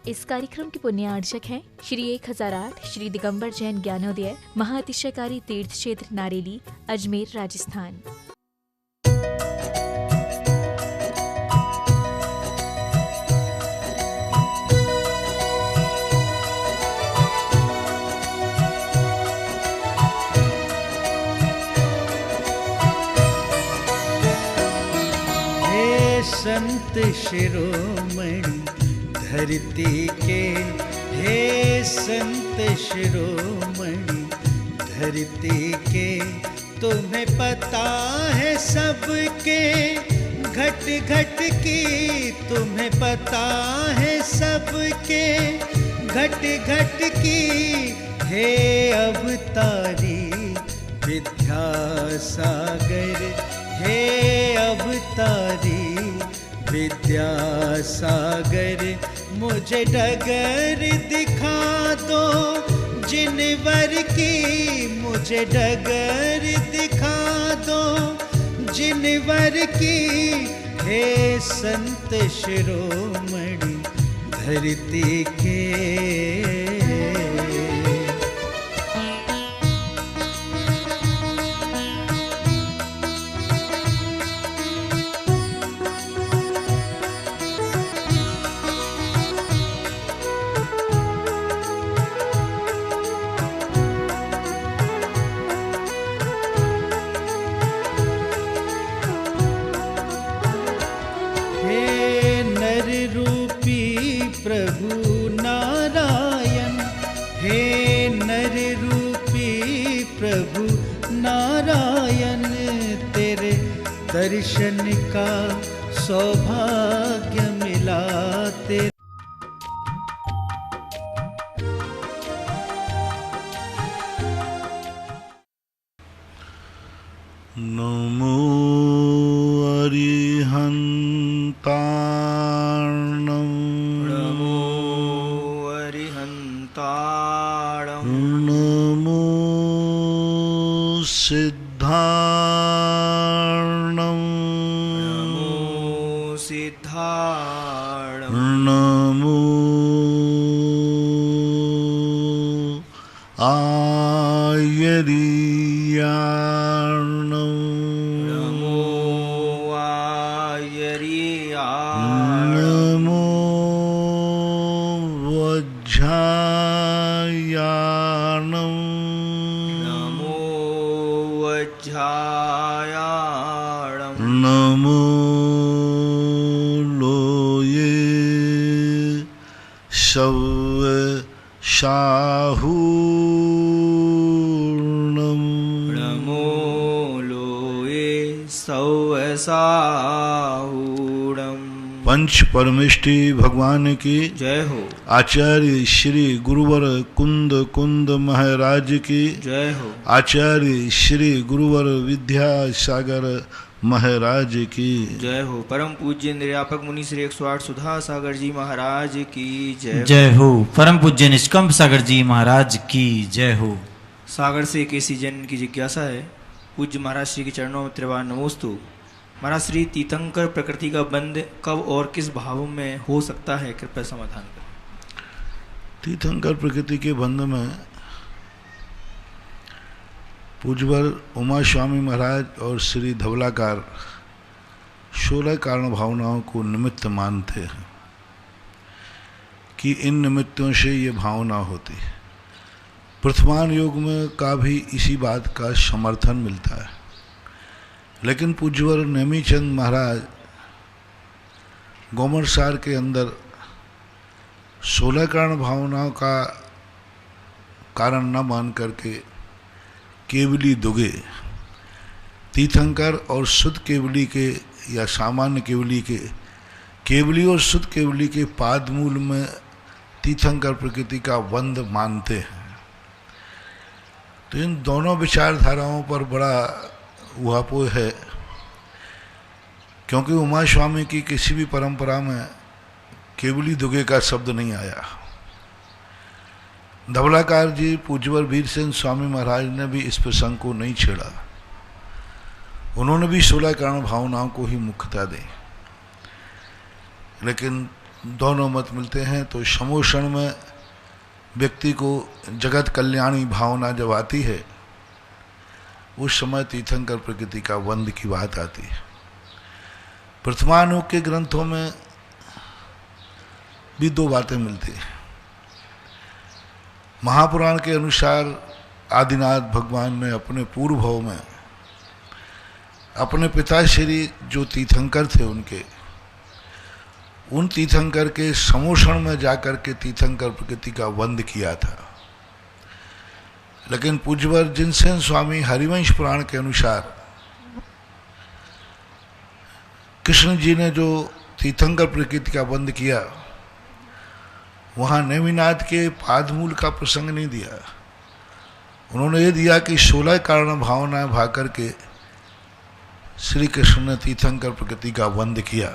इस कार्यक्रम के पुण्यार्चक हैं श्री 1008 श्री दिगंबर जैन ज्ञानोदय महाअतिशयकारी तीर्थ क्षेत्र नारेली, अजमेर, राजस्थान। संत शिरोमणि धरती के, हे संत शिरोमणि धरती के, तुम्हें पता है सबके घट घट की, तुम्हें पता है सबके घट घट की। हे अवतारी विद्यासागर, हे अवतारी विद्यासागर, मुझे डगर दिखा दो जिनवर की, मुझे डगर दिखा दो जिनवर की। हे संत शिरोमणि धरती के। प्रभु नारायण, हे नर रूपी प्रभु नारायण, तेरे दर्शन का सौभाग्य मिला। तेरे नमो अरिहंताणं, नमो सिद्धार्णं, नमो आयर्याणं, नमो वज्झायाणं, नमो लोये सव्यसाहूर्णं, नमो लोये सव्यसाहूर्णं। पंच परमेष्टि भगवान की जय हो। आचार्य श्री गुरुवर कुंद कुंद महाराज की जय हो। आचार्य श्री गुरुवर विद्यासागर महाराज की जय हो। परम पूज्य निर्यापक मुनि श्री 108 सुधा सागर जी महाराज की जय हो। जय हो। परम पूज्य निष्कंप सागर जी महाराज की जय हो। सागर से एक ऐसी जन की जिज्ञासा है, पूज्य महाराज श्री के चरणों में त्रिवार नमोस्तु। महाराज श्री, तीर्थंकर प्रकृति का बंध कब और किस भाव में हो सकता है, कृपया समाधान करें। तीर्थंकर प्रकृति के बंध में पूज्यवर उमा स्वामी महाराज और श्री धवलाकार 16 कारण भावनाओं को निमित्त मानते हैं कि इन निमित्तों से ये भावना होती है। वर्तमान युग में का भी इसी बात का समर्थन मिलता है, लेकिन पूज्यवर नेमीचंद महाराज गोमरसार के अंदर 16 कारण भावनाओं का कारण न मान करके केवली दुगे तीर्थंकर और शुद्ध केवली के या सामान्य केवली के, केवली और शुद्ध केवली के पादमूल में तीर्थंकर प्रकृति का बंध मानते हैं। तो इन दोनों विचारधाराओं पर बड़ा उहापोह है, क्योंकि उमा स्वामी की किसी भी परंपरा में केवली दुगे का शब्द नहीं आया। धवलाकार जी पूज्यवर वीर सेन स्वामी महाराज ने भी इस प्रसंग को नहीं छेड़ा। उन्होंने भी 16 कारण भावनाओं को ही मुख्यता दी, लेकिन दोनों मत मिलते हैं। तो समोषण में व्यक्ति को जगत कल्याणी भावना जब आती है, उस समय तीर्थंकर प्रकृति का वंद की बात आती है। प्रथमानुग के ग्रंथों में भी दो बातें मिलती हैं। महापुराण के अनुसार आदिनाथ भगवान ने अपने पूर्व भाव में अपने पिताश्री जो तीर्थंकर थे उन तीर्थंकर के समोषण में जाकर के तीर्थंकर प्रकृति का वंद किया था। लेकिन पूज्यवर जिनसेन स्वामी हरिवंश पुराण के अनुसार कृष्ण जी ने जो तीर्थंकर प्रकृति का वंद किया, वहां नेमिनाथ के पादमूल का प्रसंग नहीं दिया। उन्होंने ये दिया कि 16 कारण भावना भा करके श्री कृष्ण ने तीर्थंकर प्रकृति का वंद किया।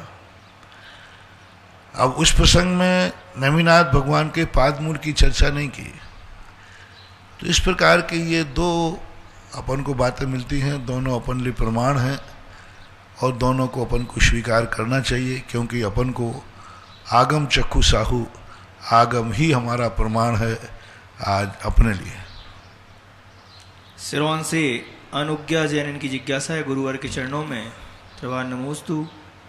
अब उस प्रसंग में नेमिनाथ भगवान के पादमूल की चर्चा नहीं की। तो इस प्रकार के ये दो अपन को बातें मिलती हैं, दोनों अपन लिए प्रमाण हैं और दोनों को अपन को स्वीकार करना चाहिए, क्योंकि अपन को आगम चक्षु साहू, आगम ही हमारा प्रमाण है आज अपने लिए। सिरौन से अनुज्ञा जैन की जिज्ञासा है गुरुवर के चरणों में। प्रभा नमोस्तु।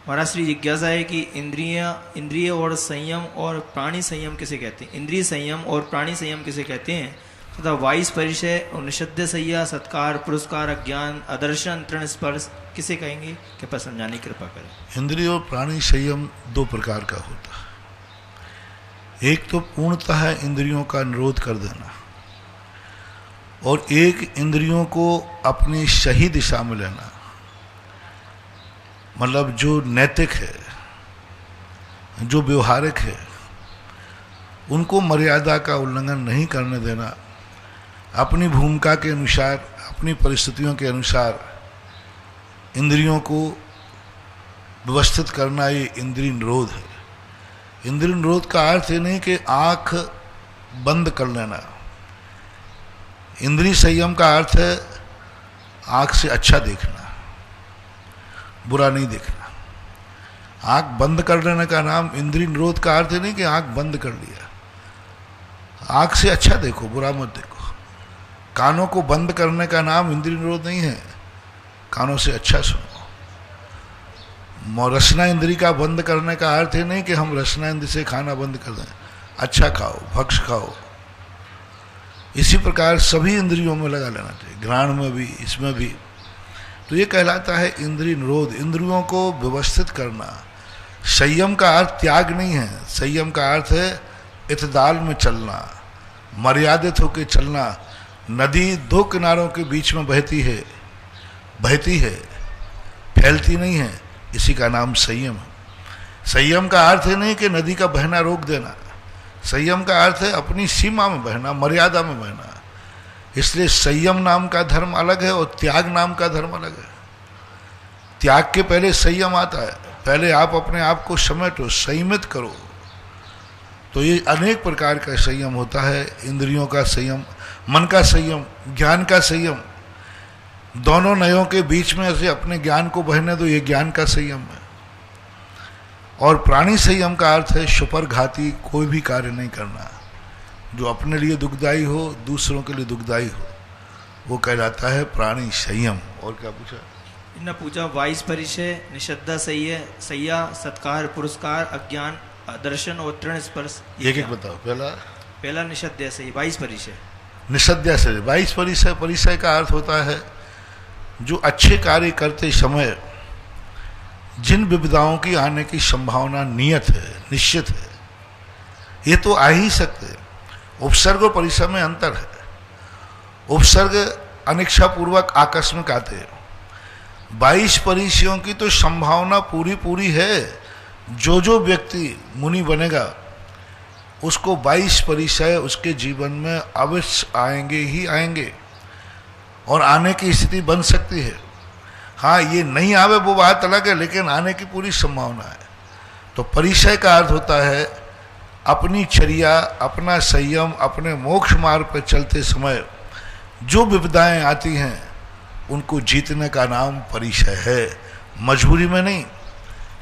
महाराज श्री जिज्ञासा है कि इंद्रिय और संयम और प्राणी संयम किसे कहते हैं? इंद्रिय संयम और प्राणी संयम किसे कहते हैं तथा 22 परिचय और निषिद्ध सय्या, सत्कार, पुरस्कार, अज्ञान, आदर्शन, तृण स्पर्श किसे कहेंगे? कृपया समझाने की कृपा करें। इंद्रिय और प्राणी संयम दो प्रकार का होता है। एक तो पूर्णतः इंद्रियों का निरोध कर देना, और एक इंद्रियों को अपनी सही दिशा में लेना। मतलब जो नैतिक है, जो व्यवहारिक है, उनको मर्यादा का उल्लंघन नहीं करने देना। अपनी भूमिका के अनुसार, अपनी परिस्थितियों के अनुसार इंद्रियों को व्यवस्थित करना, ये इंद्रिय निरोध है। इंद्रिय निरोध का अर्थ ये नहीं कि आंख बंद कर लेना। इंद्रिय संयम का अर्थ है आंख से अच्छा देखना, बुरा नहीं देखना। आंख बंद कर लेने का नाम इंद्रिय निरोध का अर्थ नहीं कि आंख बंद कर लिया। आंख से अच्छा देखो, बुरा मत देखो। कानों को बंद करने का नाम इंद्रिय निरोध नहीं है, कानों से अच्छा सुनो। रसना इंद्री का बंद करने का अर्थ है नहीं कि हम रसना इंद्री से खाना बंद कर दें। अच्छा खाओ, भक्ष खाओ। इसी प्रकार सभी इंद्रियों में लगा लेना चाहिए, घ्राण में भी, इसमें भी। तो ये कहलाता है इंद्रिय निरोध, इंद्रियों को व्यवस्थित करना। संयम का अर्थ त्याग नहीं है, संयम का अर्थ है इतदाल में चलना, मर्यादित होकर चलना। नदी दो किनारों के बीच में बहती है, फैलती नहीं है, इसी का नाम संयम है। संयम का अर्थ है नहीं कि नदी का बहना रोक देना। संयम का अर्थ है अपनी सीमा में बहना, मर्यादा में बहना। इसलिए संयम नाम का धर्म अलग है और त्याग नाम का धर्म अलग है। त्याग के पहले संयम आता है, पहले आप अपने आप को समेटो, संयमित करो। तो ये अनेक प्रकार का संयम होता है। इंद्रियों का संयम, मन का संयम, ज्ञान का संयम। दोनों नयों के बीच में ऐसे अपने ज्ञान को बहने दो, ये ज्ञान का संयम है। और प्राणी संयम का अर्थ है सुपरघाती कोई भी कार्य नहीं करना जो अपने लिए दुखदायी हो, दूसरों के लिए दुखदायी हो, वो कहलाता है प्राणी संयम। और क्या पूछा? इन्होंने पूछा 22 परिचय, निषिद्ध सय्या, सत्कार, पुरस्कार, अज्ञान, दर्शन और तृण स्पर्श। एक एक बताओ। पहला निषिद्ध सही 22 परिचय। निषिद्ध से 22 परिचय। परिचय का अर्थ होता है जो अच्छे कार्य करते समय जिन विविधाओं की आने की संभावना नियत है, निश्चित है, ये तो आ ही सकते। उपसर्ग और परिचय में अंतर है। उपसर्ग अनिच्छापूर्वक आकस्मिक आते हैं। 22 परिचयों की तो संभावना पूरी है। जो व्यक्ति मुनि बनेगा उसको 22 परिचय उसके जीवन में अवश्य आएंगे ही आएंगे, और आने की स्थिति बन सकती है। हाँ, ये नहीं आवे वो बात अलग है, लेकिन आने की पूरी संभावना है। तो परिचय का अर्थ होता है अपनी चर्या, अपना संयम, अपने मोक्ष मार्ग पर चलते समय जो विपदाएं आती हैं उनको जीतने का नाम परिचय है। मजबूरी में नहीं,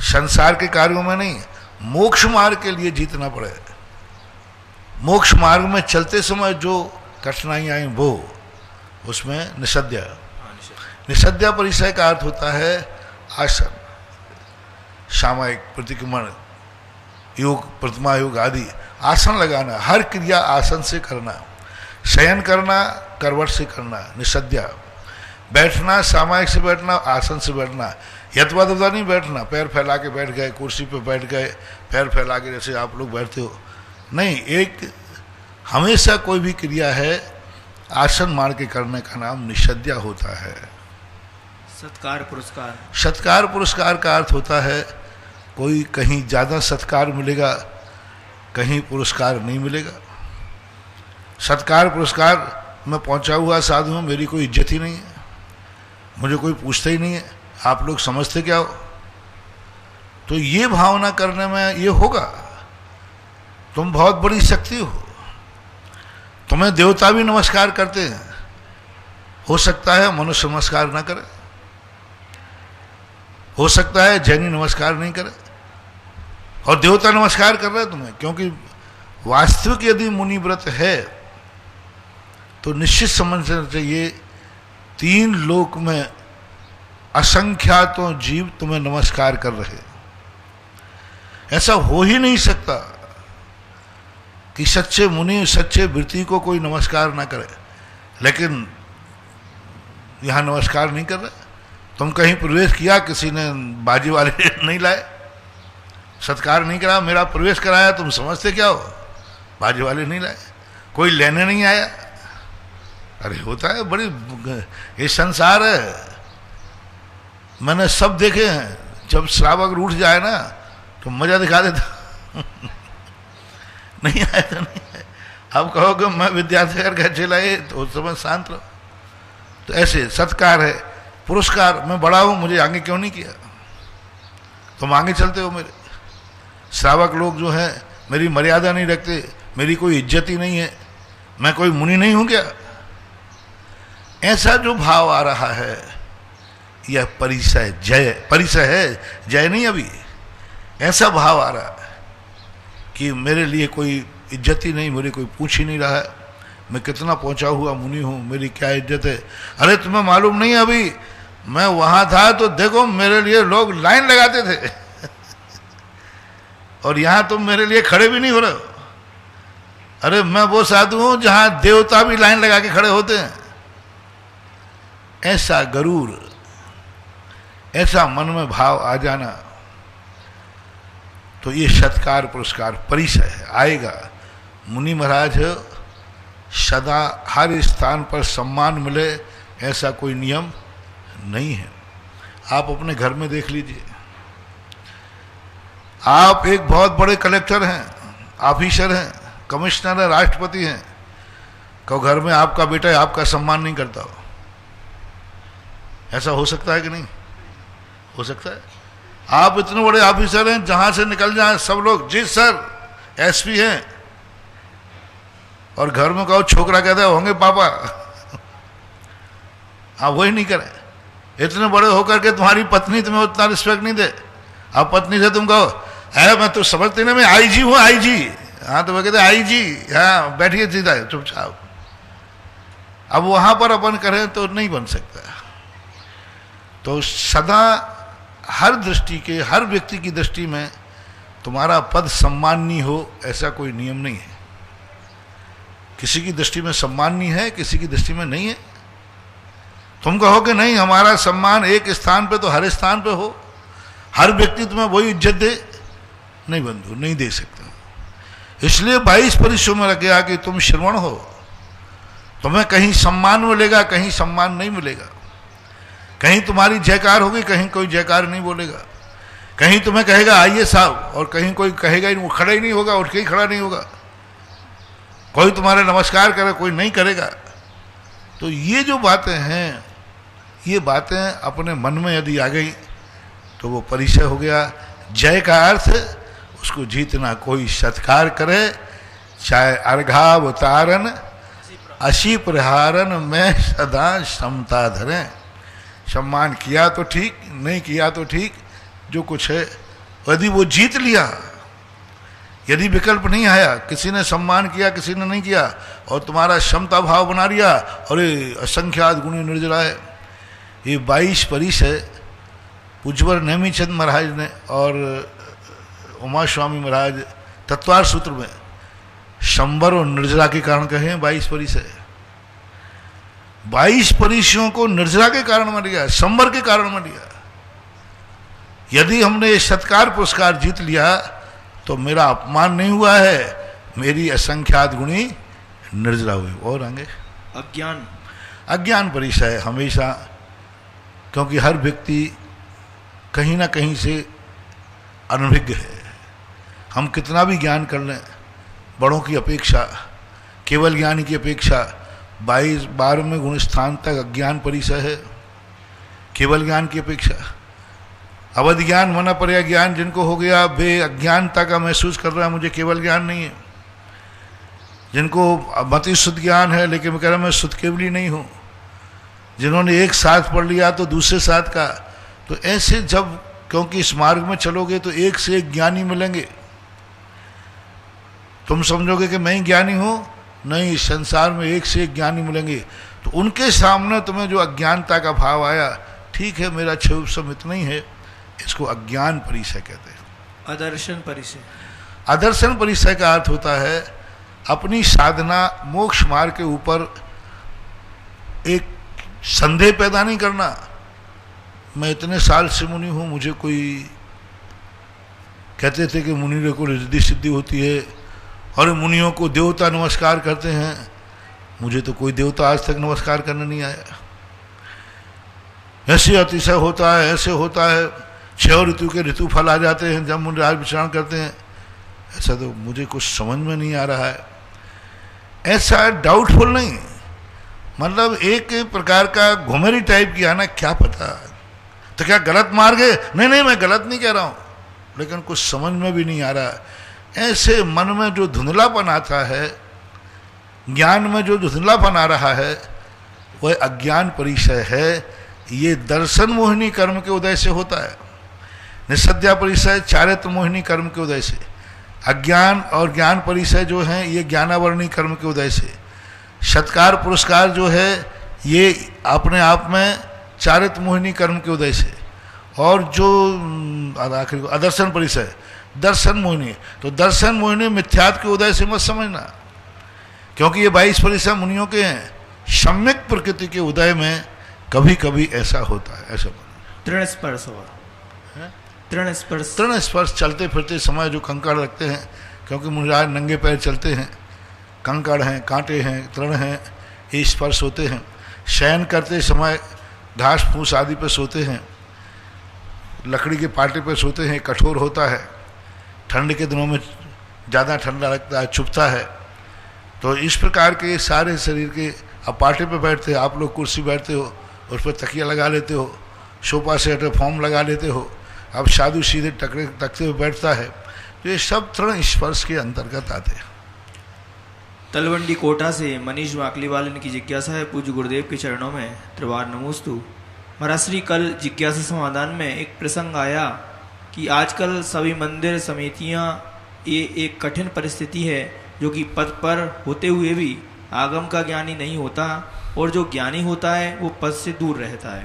संसार के कार्यों में नहीं, मोक्ष मार्ग के लिए जीतना पड़े। मोक्ष मार्ग में चलते समय जो कठिनाइयाँ आई वो उसमें निषद्या, निषद्या परिचय का अर्थ होता है आसन, सामायिक, प्रतिक्रमण, योग, प्रतिमा योग आदि। आसन लगाना, हर क्रिया आसन से करना, शयन करना करवट से करना निषद्या, बैठना सामायिक से बैठना, आसन से बैठना, यथवादता नहीं बैठना, पैर फैला के बैठ गए, कुर्सी पे बैठ गए पैर फैला के जैसे आप लोग बैठते हो, नहीं, एक हमेशा कोई भी क्रिया है आसन मार के करने का नाम निषद्या होता है। सत्कार पुरस्कार, सत्कार पुरस्कार का अर्थ होता है कोई कहीं ज़्यादा सत्कार मिलेगा, कहीं पुरस्कार नहीं मिलेगा। सत्कार पुरस्कार मैं पहुंचा हुआ साधु हूँ, मेरी कोई इज्जत ही नहीं है, मुझे कोई पूछता ही नहीं है, आप लोग समझते क्या हो। तो ये भावना करने में ये होगा, तुम बहुत बड़ी शक्ति हो, तुम्हें देवता भी नमस्कार करते हैं, हो सकता है मनुष्य नमस्कार ना करे, हो सकता है जैनी नमस्कार नहीं करे, और देवता नमस्कार कर रहे हैं तुम्हें, क्योंकि वास्तविक यदि मुनि व्रत है तो निश्चित समझना चाहिए तीन लोक में असंख्यातों जीव तुम्हें नमस्कार कर रहे। ऐसा हो ही नहीं सकता कि सच्चे मुनि सच्चे वृत्ति को कोई नमस्कार ना करे, लेकिन यहाँ नमस्कार नहीं कर रहे। तुम कहीं प्रवेश किया, किसी ने बाजी वाले नहीं लाए, सत्कार नहीं करा, मेरा प्रवेश कराया, तुम समझते क्या हो, बाजी वाले नहीं लाए, कोई लेने नहीं आया। अरे होता है, बड़ी ये संसार है, मैंने सब देखे हैं। जब श्रावक रूठ जाए ना तो मजा दिखा देता नहीं आया तो नहीं आया, अब कहोगे मैं विद्यार्थी घर चला है तो उस समय शांत रहो। तो ऐसे सत्कार है, पुरस्कार, मैं बड़ा हूं मुझे आगे क्यों नहीं किया, तुम आगे चलते हो। मेरे श्रावक लोग जो हैं मेरी मर्यादा नहीं रखते, मेरी कोई इज्जत ही नहीं है, मैं कोई मुनि नहीं हूं क्या। ऐसा जो भाव आ रहा है यह परिचय, जय परिचय है, जय नहीं। अभी ऐसा भाव आ रहा है कि मेरे लिए कोई इज्जत ही नहीं, मेरे कोई पूछ ही नहीं रहा है, मैं कितना पहुंचा हुआ मुनि हूं, मेरी क्या इज्जत है। अरे तुम्हें मालूम नहीं, अभी मैं वहां था तो देखो मेरे लिए लोग लाइन लगाते थे और यहां तुम मेरे लिए खड़े भी नहीं हो रहे हो। अरे मैं वो साधु हूं जहां देवता भी लाइन लगा के खड़े होते हैं। ऐसा गरूर, ऐसा मन में भाव आ जाना, तो ये सत्कार पुरस्कार परिचय है, आएगा। मुनि महाराज सदा हर स्थान पर सम्मान मिले ऐसा कोई नियम नहीं है। आप अपने घर में देख लीजिए, आप एक बहुत बड़े कलेक्टर हैं, ऑफिसर हैं, कमिश्नर हैं, राष्ट्रपति हैं, कहो घर में आपका बेटा आपका सम्मान नहीं करता हो, ऐसा हो सकता है कि नहीं हो सकता है। आप इतने बड़े ऑफिसर हैं, जहां से निकल जाए सब लोग जी सर एसपी हैं, और घर में कहो छोकरा कहता है होंगे पापा, आप वही नहीं करें। इतने बड़े होकर के तुम्हारी पत्नी तुम्हें उतना रिस्पेक्ट नहीं दे, अब पत्नी से तुम कहो है मैं तो समझती ना मैं आईजी हूं, आईजी, हाँ तो वो कहते आईजी, हाँ बैठिए सीधा चुपचाप। अब वहां पर अपन करें तो नहीं बन सकता। तो सदा हर दृष्टि के, हर व्यक्ति की दृष्टि में तुम्हारा पद सम्माननीय हो ऐसा कोई नियम नहीं है। किसी की दृष्टि में सम्माननीय है, किसी की दृष्टि में नहीं है। तुम कहो कि नहीं हमारा सम्मान एक स्थान पे तो हर स्थान पे हो, हर व्यक्ति तुम्हें वही इज्जत दे, नहीं बंधु, नहीं दे सकता। इसलिए 22 परिचयों में रख गया कि तुम श्रवण हो, तुम्हें कहीं सम्मान मिलेगा, कहीं सम्मान नहीं मिलेगा। कहीं तुम्हारी जयकार होगी, कहीं कोई जयकार नहीं बोलेगा। कहीं तुम्हें कहेगा आइए साहब, और कहीं कोई कहेगा ही नहीं, खड़ा ही नहीं होगा, उठ के ही खड़ा नहीं होगा। कोई तुम्हारे नमस्कार करे, कोई नहीं करेगा। तो ये जो बातें हैं, ये बातें अपने मन में यदि आ गई तो वो परिचय हो गया। जय का अर्थ उसको जीतना, कोई सत्कार करे, चाहे अर्घावतारन अशी प्रहारन में सदा समता धरें। सम्मान किया तो ठीक, नहीं किया तो ठीक, जो कुछ है यदि वो जीत लिया यदि विकल्प नहीं आया, किसी ने सम्मान किया किसी ने नहीं किया, और तुम्हारा क्षमता भाव बना लिया, और ये असंख्यात गुणी निर्जरा है। ये 22 परिस है पूज्यवर नेमीचंद महाराज ने और उमा स्वामी महाराज तत्वार सूत्र में शंबर और निर्जरा के कारण कहे हैं 22 परिस है। 22 परिसियों को निर्जरा के कारण में लिया, शंबर के कारण में लिया। यदि हमने ये सत्कार पुरस्कार जीत लिया तो मेरा अपमान नहीं हुआ है, मेरी असंख्यात गुणी निर्जरा हुई। और आगे अज्ञान परिचय हमेशा, क्योंकि हर व्यक्ति कहीं ना कहीं से अनभिज्ञ है। हम कितना भी ज्ञान कर लें, बड़ों की अपेक्षा, केवल ज्ञान की अपेक्षा 22-12वें गुण स्थान तक अज्ञान परिचय है, केवल ज्ञान की अपेक्षा। अवध ज्ञान मना पर्या ज्ञान जिनको हो गया, वे अज्ञानता का महसूस कर रहा है, मुझे केवल ज्ञान नहीं है। जिनको मति शुद्ध ज्ञान है लेकिन मैं कह रहा मैं शुद्ध केवली नहीं हूँ, जिन्होंने एक साथ पढ़ लिया तो दूसरे साथ का, तो ऐसे जब, क्योंकि इस मार्ग में चलोगे तो एक से एक ज्ञानी मिलेंगे। तुम समझोगे कि मैं ही ज्ञानी हूँ, नहीं, संसार में एक से एक ज्ञानी मिलेंगे। तो उनके सामने तुम्हें जो अज्ञानता का भाव आया, ठीक है मेरा क्षोभ सब इतना ही है, इसको अज्ञान परिचय कहते हैं। अदर्शन परिचय, अदर्शन परिचय का अर्थ होता है अपनी साधना मोक्ष मार्ग के ऊपर एक संदेह पैदा नहीं करना। मैं इतने साल से मुनि हूँ, मुझे कोई कहते थे कि मुनि को रिद्धि सिद्धि होती है और मुनियों को देवता नमस्कार करते हैं, मुझे तो कोई देवता आज तक नमस्कार करने नहीं आया। ऐसे अतिशय होता है, ऐसे होता है, 6 ऋतु के ऋतु फल आ जाते हैं जब मुनिराज विचरण करते हैं, ऐसा तो मुझे कुछ समझ में नहीं आ रहा है। ऐसा डाउटफुल नहीं, मतलब एक प्रकार का घुमेरी टाइप किया ना, क्या पता, तो क्या गलत मार्ग है? नहीं नहीं, मैं गलत नहीं कह रहा हूँ, लेकिन कुछ समझ में भी नहीं आ रहा। ऐसे मन में जो धुंधलापन आता है, ज्ञान में जो धुंधलापन आ रहा है, वह अज्ञान परिचय है। ये दर्शन मोहिनी कर्म के उदय से होता है। निस्सद्या परिचय चारित्र मोहिनी कर्म के उदय से, अज्ञान और ज्ञान परिचय जो हैं ये ज्ञानावरणी कर्म के उदय से, सत्कार पुरस्कार जो है ये अपने आप में चारित्र मोहिनी कर्म के उदय से, और जो आखिर अदर्शन परिचय दर्शन मोहिनी, तो दर्शन मोहिनी मिथ्यात्व के उदय से मत समझना, क्योंकि ये 22 परिचय मुनियों के हैं। सम्यक प्रकृति के उदय में कभी कभी ऐसा होता है। ऐसा तृण स्पर्श हुआ, तृण स्पर्श चलते फिरते समय जो कंकड़ रखते हैं, क्योंकि मुनिराज नंगे पैर चलते हैं, कंकड़ हैं, कांटे हैं, तृण हैं, ये स्पर्श होते हैं। शयन करते समय घास फूस आदि पर सोते हैं, लकड़ी के पाटे पर सोते हैं, कठोर होता है, ठंड के दिनों में ज़्यादा ठंडा लगता है, चुभता है। तो इस प्रकार के सारे शरीर के, अब पाटे पर बैठते हो, आप लोग कुर्सी बैठते हो, उस पर तकिया लगा लेते हो, सोफा सेट फॉर्म लगा लेते हो, अब साधु सीधे टकरे तकते हुए बैठता है, तो ये सब तृण स्पर्श के अंतर्गत आते हैं। तलवंडी कोटा से मनीष वाकलीवाल इनकी जिज्ञासा है, पूज्य गुरुदेव के चरणों में त्रिवार नमोस्तु। महाराज श्री, कल जिज्ञासा समाधान में एक प्रसंग आया कि आजकल सभी मंदिर समितियां, ये एक कठिन परिस्थिति है जो कि पद पर होते हुए भी आगम का ज्ञानी नहीं होता, और जो ज्ञानी होता है वो पद से दूर रहता है।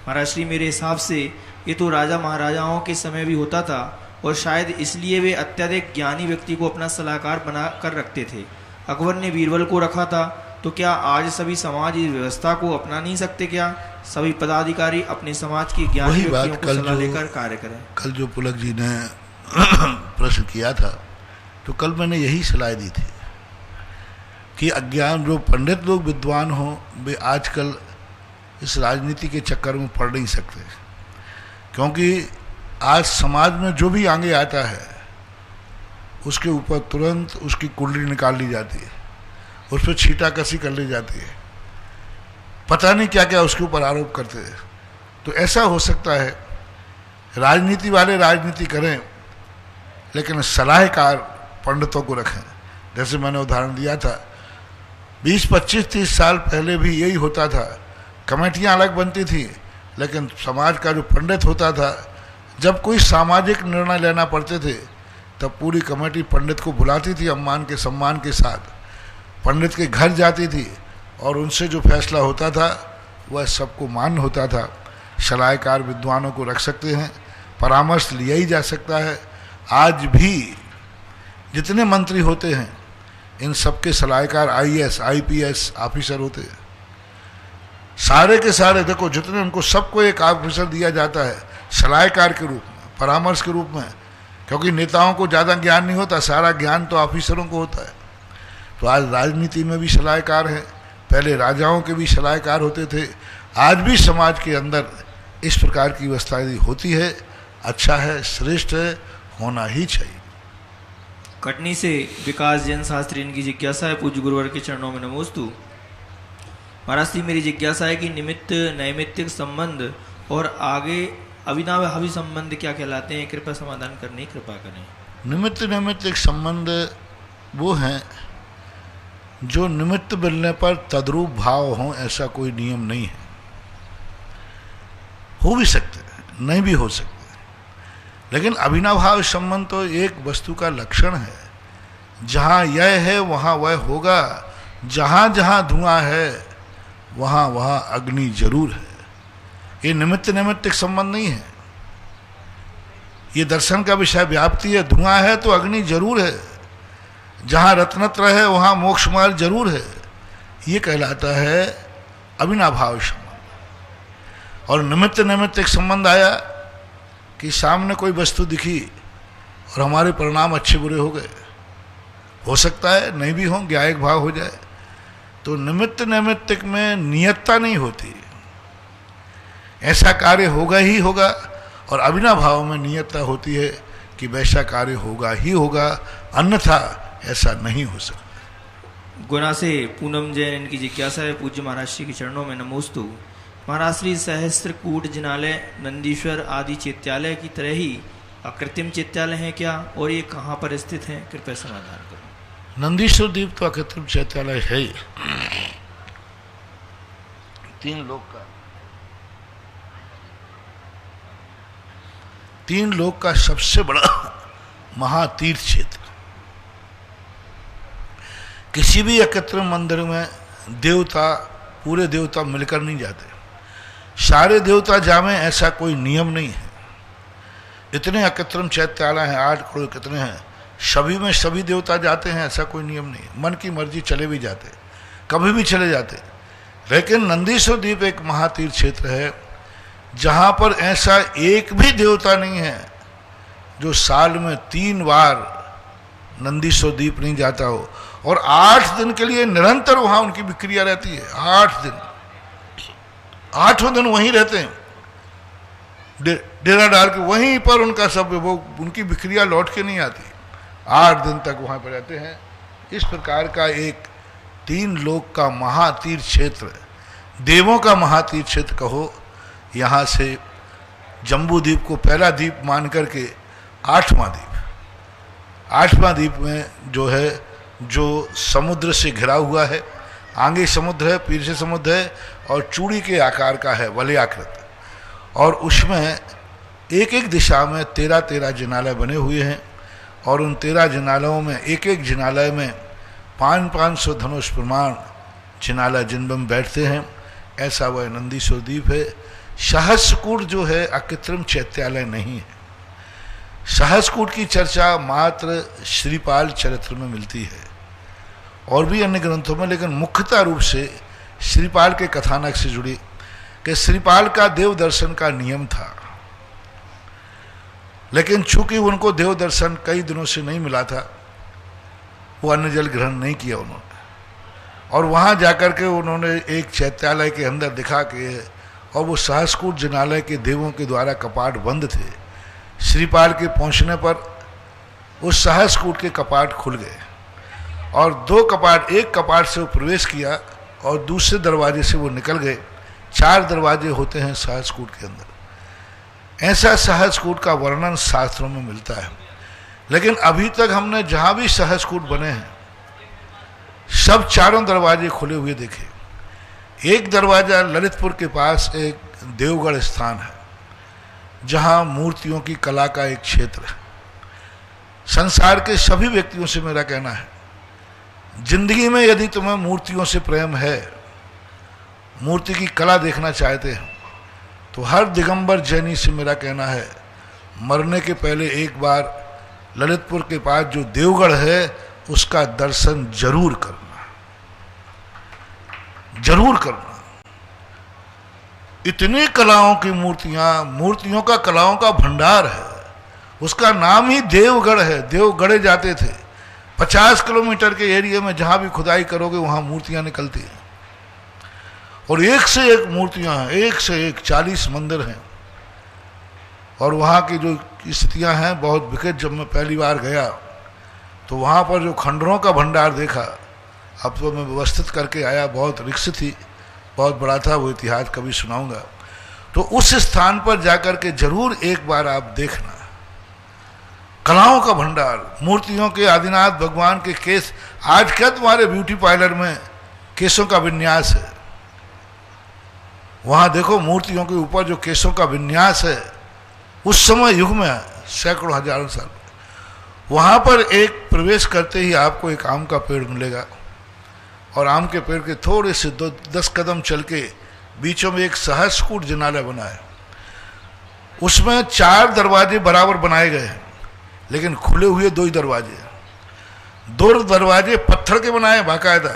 महाराज श्री, मेरे हिसाब से ये तो राजा महाराजाओं के समय भी होता था, और शायद इसलिए वे अत्यधिक ज्ञानी व्यक्ति को अपना सलाहकार बना कर रखते थे। अकबर ने बीरबल को रखा था, तो क्या आज सभी समाज इस व्यवस्था को अपना नहीं सकते? क्या सभी पदाधिकारी अपने समाज की ज्ञानी व्यक्तियों को सलाह लेकर कार्य करें? कल जो पुलक जी ने प्रश्न किया था, तो कल मैंने यही सलाह दी थी कि अज्ञान, जो पंडित लोग विद्वान हों, वे आजकल इस राजनीति के चक्कर में पड़ नहीं सकते, क्योंकि आज समाज में जो भी आगे आता है उसके ऊपर तुरंत उसकी कुंडली निकाल ली जाती है, उस पर छींटाकसी कर ली जाती है, पता नहीं क्या क्या उसके ऊपर आरोप करते हैं। तो ऐसा हो सकता है राजनीति वाले राजनीति करें, लेकिन सलाहकार पंडितों को रखें। जैसे मैंने उदाहरण दिया था, 20, 25, 30 साल पहले भी यही होता था, कमेटियां अलग बनती थी, लेकिन समाज का जो पंडित होता था, जब कोई सामाजिक निर्णय लेना पड़ते थे, तब पूरी कमेटी पंडित को बुलाती थी सम्मान के साथ, पंडित के घर जाती थी और उनसे जो फैसला होता था वह सबको मान्य होता था। सलाहकार विद्वानों को रख सकते हैं, परामर्श लिया ही जा सकता है। आज भी जितने मंत्री होते हैं इन सबके सलाहकार IAS IPS ऑफिसर होते हैं, सारे के सारे। देखो जितने उनको सबको एक ऑफिसर दिया जाता है सलाहकार के रूप में, परामर्श के रूप में, क्योंकि नेताओं को ज़्यादा ज्ञान नहीं होता, सारा ज्ञान तो ऑफिसरों को होता है। तो आज राजनीति में भी सलाहकार हैं, पहले राजाओं के भी सलाहकार होते थे। आज भी समाज के अंदर इस प्रकार की व्यवस्था यदि होती है, अच्छा है, श्रेष्ठ है, होना ही चाहिए। कटनी से विकास जैन शास्त्री, इनकी जिज्ञासा है, पूज्य गुरुवर के चरणों में नमोस्तु। महाराज जी, मेरी जिज्ञासा है कि निमित्त नैमित्तिक संबंध और आगे अविनाभावी संबंध क्या कहलाते हैं? कृपया समाधान करने की कृपा करें। निमित्त नैमित्तिक संबंध वो हैं जो निमित्त मिलने पर तद्रूप भाव हो, ऐसा कोई नियम नहीं है। हो भी सकते हैं, नहीं भी हो सकते, लेकिन अविनाभाव संबंध तो एक वस्तु का लक्षण है। जहाँ यह है वहाँ वह होगा, जहाँ जहाँ धुआं है वहाँ वहाँ अग्नि जरूर है। ये निमित्त नैमित्तिक संबंध नहीं है, ये दर्शन का विषय व्याप्ति है। धुआं है तो अग्नि जरूर है, जहाँ रत्नत्र है वहाँ मोक्ष मार्ग जरूर है। ये कहलाता है अविनाभाव संबंध। और निमित्त नैमित्तिक संबंध आया कि सामने कोई वस्तु दिखी और हमारे परिणाम अच्छे बुरे हो गए, हो सकता है नहीं भी हों, ज्ञायक भाव हो जाए। तो निमित्त नैमित्तिक में नियतता नहीं होती, ऐसा कार्य होगा ही होगा। और अविनाभाव में नियतता होती है कि वैसा कार्य होगा ही होगा, अन्यथा ऐसा नहीं हो सकता। गुना से पूनम जैन, इनकी जिज्ञासा है, पूज्य महाराज श्री के चरणों में नमोस्तु। महाराज श्री सहस्त्रकूट जिनालय नंदीश्वर आदि चैत्यालय की तरह ही अकृत्रिम चैत्यालय हैं क्या, और ये कहाँ पर स्थित हैं? कृपया समाधान करें। नंदीश्वर द्वीप तो अकृत्रिम चैत्यालय है ही। तीन लोक का सबसे बड़ा महातीर्थ क्षेत्र। किसी भी अकृत्रिम मंदिर में पूरे देवता मिलकर नहीं जाते, सारे देवता जावें ऐसा कोई नियम नहीं है। इतने अकृत्रिम चैत्यालय हैं, 8 करोड़ कितने हैं, सभी में सभी देवता जाते हैं ऐसा कोई नियम नहीं है। मन की मर्जी चले भी जाते, कभी भी चले जाते। लेकिन नंदीश्वर द्वीप एक महातीर्थ क्षेत्र है जहाँ पर ऐसा एक भी देवता नहीं है जो साल में 3 बार नंदीश्वर द्वीप नहीं जाता हो। और 8 दिन के लिए निरंतर वहाँ उनकी विक्रिया रहती है। 8 दिन, 8वें दिन वहीं रहते हैं, डेरा डाल के वहीं पर उनका सब, वो उनकी विक्रिया लौट के नहीं आती। 8 दिन तक वहाँ पर रहते हैं। इस प्रकार का एक 3 लोक का महातीर्थ क्षेत्र, देवों का महातीर्थ क्षेत्र कहो। यहाँ से जम्बू द्वीप को पहला द्वीप मान करके 8वां द्वीप में जो है, जो समुद्र से घिरा हुआ है, आगे समुद्र है, पीछे समुद्र है, और चूड़ी के आकार का है, वलयाकृत। और उसमें एक एक दिशा में 13 जिनालय बने हुए हैं। और उन 13 जिनालयों में एक एक जिनालय में 500 धनुष प्रमाण जिनालय जिनमें हम बैठते हैं। ऐसा वह नंदीश्वर द्वीप है। सहस्त्रकूट जो है अकृत्रिम चैत्यालय नहीं है। सहस्त्रकूट की चर्चा मात्र श्रीपाल चरित्र में मिलती है और भी अन्य ग्रंथों में, लेकिन मुख्यतः रूप से श्रीपाल के कथानक से जुड़ी कि श्रीपाल का देव दर्शन का नियम था, लेकिन चूंकि उनको देव दर्शन कई दिनों से नहीं मिला था, वो अन्न जल ग्रहण नहीं किया उन्होंने। और वहाँ जाकर के उन्होंने एक चैत्यालय के अंदर दिखा के, और वो सहस्त्रकूट जिनालय के देवों के द्वारा कपाट बंद थे। श्रीपाल के पहुँचने पर उस सहस्त्रकूट के कपाट खुल गए और 2 कपाट, एक कपाट से वो प्रवेश किया और दूसरे दरवाजे से वो निकल गए। 4 दरवाजे होते हैं सहस्त्रकूट के अंदर। ऐसा सहस्त्रकूट का वर्णन शास्त्रों में मिलता है। लेकिन अभी तक हमने जहाँ भी सहस्त्रकूट बने हैं सब 4 दरवाजे खुले हुए देखे। एक दरवाजा ललितपुर के पास एक देवगढ़ स्थान है जहाँ मूर्तियों की कला का एक क्षेत्र है। संसार के सभी व्यक्तियों से मेरा कहना है, जिंदगी में यदि तुम्हें मूर्तियों से प्रेम है, मूर्ति की कला देखना चाहते हैं, तो हर दिगंबर जैनी से मेरा कहना है, मरने के पहले एक बार ललितपुर के पास जो देवगढ़ है उसका दर्शन जरूर करना, जरूर करना। इतनी कलाओं की मूर्तियों का कलाओं का भंडार है, उसका नाम ही देवगढ़ है। देव गढ़े जाते थे। 50 किलोमीटर के एरिया में जहां भी खुदाई करोगे वहां मूर्तियां निकलती हैं, और एक से एक मूर्तियां हैं, एक से एक 40 मंदिर हैं। और वहाँ की जो स्थितियाँ हैं बहुत विकट। जब मैं पहली बार गया तो वहाँ पर जो खंडरों का भंडार देखा, अब तो मैं व्यवस्थित करके आया, बहुत रिक्स थी, बहुत बड़ा था, वो इतिहास कभी सुनाऊंगा। तो उस स्थान पर जाकर के जरूर एक बार आप देखना, कलाओं का भंडार, मूर्तियों के, आदिनाथ भगवान के केस। आज क्या तुम्हारे ब्यूटी पार्लर में केसों का विन्यास है, वहाँ देखो मूर्तियों के ऊपर जो केसों का विन्यास है, उस समय युग में सैकड़ों हजारों साल। वहाँ पर एक प्रवेश करते ही आपको एक आम का पेड़ मिलेगा, और आम के पेड़ के थोड़े से 10 कदम चल के बीचों में एक सहस्रकूट जिनालय बना है। उसमें 4 दरवाजे बराबर बनाए गए हैं, लेकिन खुले हुए 2 ही दरवाजे। 2 दरवाजे पत्थर के बनाए, बाकायदा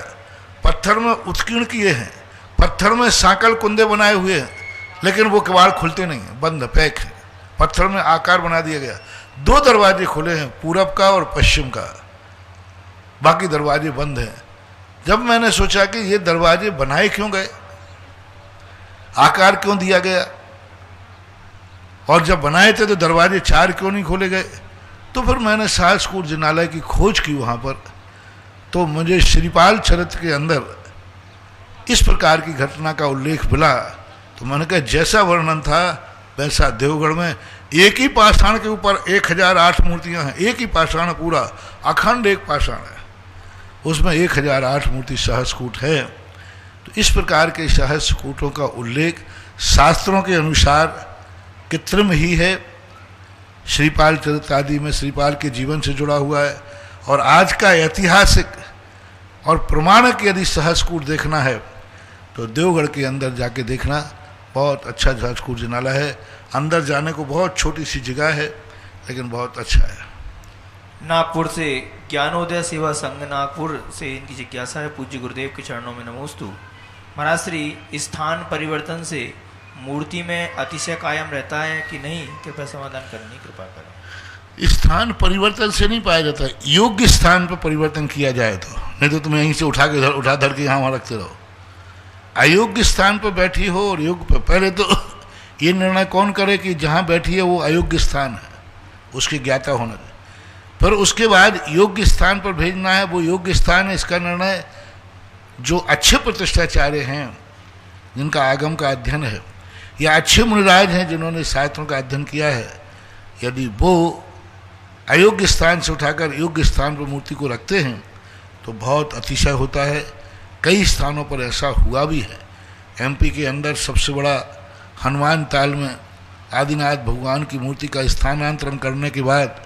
पत्थर में उत्कीर्ण किए हैं, पत्थर में सांकल कुंदे बनाए हुए हैं, लेकिन वो किवाड़ खुलते नहीं हैं, बंद पैक है, पत्थर में आकार बना दिया गया। 2 दरवाजे खुले हैं, पूरब का और पश्चिम का, बाकी दरवाजे बंद हैं। जब मैंने सोचा कि ये दरवाजे बनाए क्यों गए, आकार क्यों दिया गया, और जब बनाए थे तो दरवाजे 4 क्यों नहीं खोले गए, तो फिर मैंने सहस्रकूट जिनालय की खोज की वहाँ पर। तो मुझे श्रीपाल चरित्र के अंदर इस प्रकार की घटना का उल्लेख मिला। तो मैंने कहा जैसा वर्णन था वैसा देवगढ़ में एक ही पाषाण के ऊपर 1008 मूर्तियां हैं। एक ही पाषाण, पूरा अखंड एक पाषाण है, उसमें 1008 मूर्ति सहस्रकूट है। तो इस प्रकार के सहस्रकूटों का उल्लेख शास्त्रों के अनुसार कृत्रिम ही है। श्रीपाल चरित्र आदि में श्रीपाल के जीवन से जुड़ा हुआ है, और आज का ऐतिहासिक और प्रमाणिक यदि सहस्रकूट देखना है तो देवगढ़ के अंदर जाके देखना, बहुत अच्छा सहस्रकूट जिनालय है। अंदर जाने को बहुत छोटी सी जगह है, लेकिन बहुत अच्छा है। नागपुर से ज्ञानोदय सेवा संघ नागपुर से इनकी जिज्ञासा है, पूज्य गुरुदेव के चरणों में नमोस्तु। महाराज श्री, स्थान परिवर्तन से मूर्ति में अतिशय कायम रहता है कि नहीं, कृपया समाधान करने कृपा करें। स्थान परिवर्तन से नहीं पाया जाता, योग्य स्थान पर परिवर्तन किया जाए तो, नहीं तो तुम यहीं से उठा धर के यहाँ रखते रहो। अयोग्य स्थान पर बैठी हो और योग्य पर, पहले तो ये निर्णय कौन करे कि जहाँ बैठी है वो अयोग्य स्थान है, उसकी ज्ञाता होना चाहिए। फिर उसके बाद योग्य स्थान पर भेजना है, वो योग्य स्थान है, इसका निर्णय जो अच्छे प्रतिष्ठाचार्य हैं, जिनका आगम का अध्ययन है, या अच्छे मुनिराज हैं जिन्होंने शास्त्रों का अध्ययन किया है, यदि वो अयोग्य स्थान से उठाकर योग्य स्थान पर मूर्ति को रखते हैं तो बहुत अतिशय होता है। कई स्थानों पर ऐसा हुआ भी है। एमपी के अंदर सबसे बड़ा हनुमान ताल में आदिनाथ भगवान की मूर्ति का स्थानांतरण करने के बाद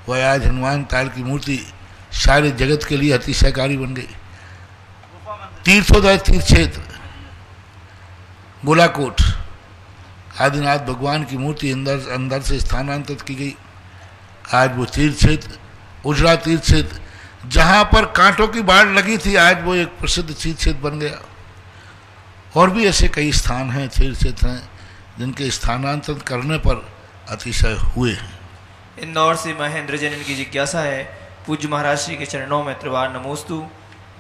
वह आज हनुमान ताल की मूर्ति सारे जगत के लिए अतिशयकारी बन गई। तीर्थोदय तीर्थ क्षेत्र गोलाकोट, आदिनाथ भगवान की मूर्ति अंदर से स्थानांतरित की गई। आज वो तीर्थ क्षेत्र, उजड़ा तीर्थ क्षेत्र, जहाँ पर कांटों की बाढ़ लगी थी, आज वो एक प्रसिद्ध तीर्थ क्षेत्र बन गया। और भी ऐसे कई स्थान हैं, तीर्थ क्षेत्र हैं, जिनके स्थानांतरित करने पर अतिशय हुए हैं। इंदौर से महेंद्र जैन, इनकी जिज्ञासा है, पूज्य महाराज श्री के चरणों में त्रिवार नमोस्तु।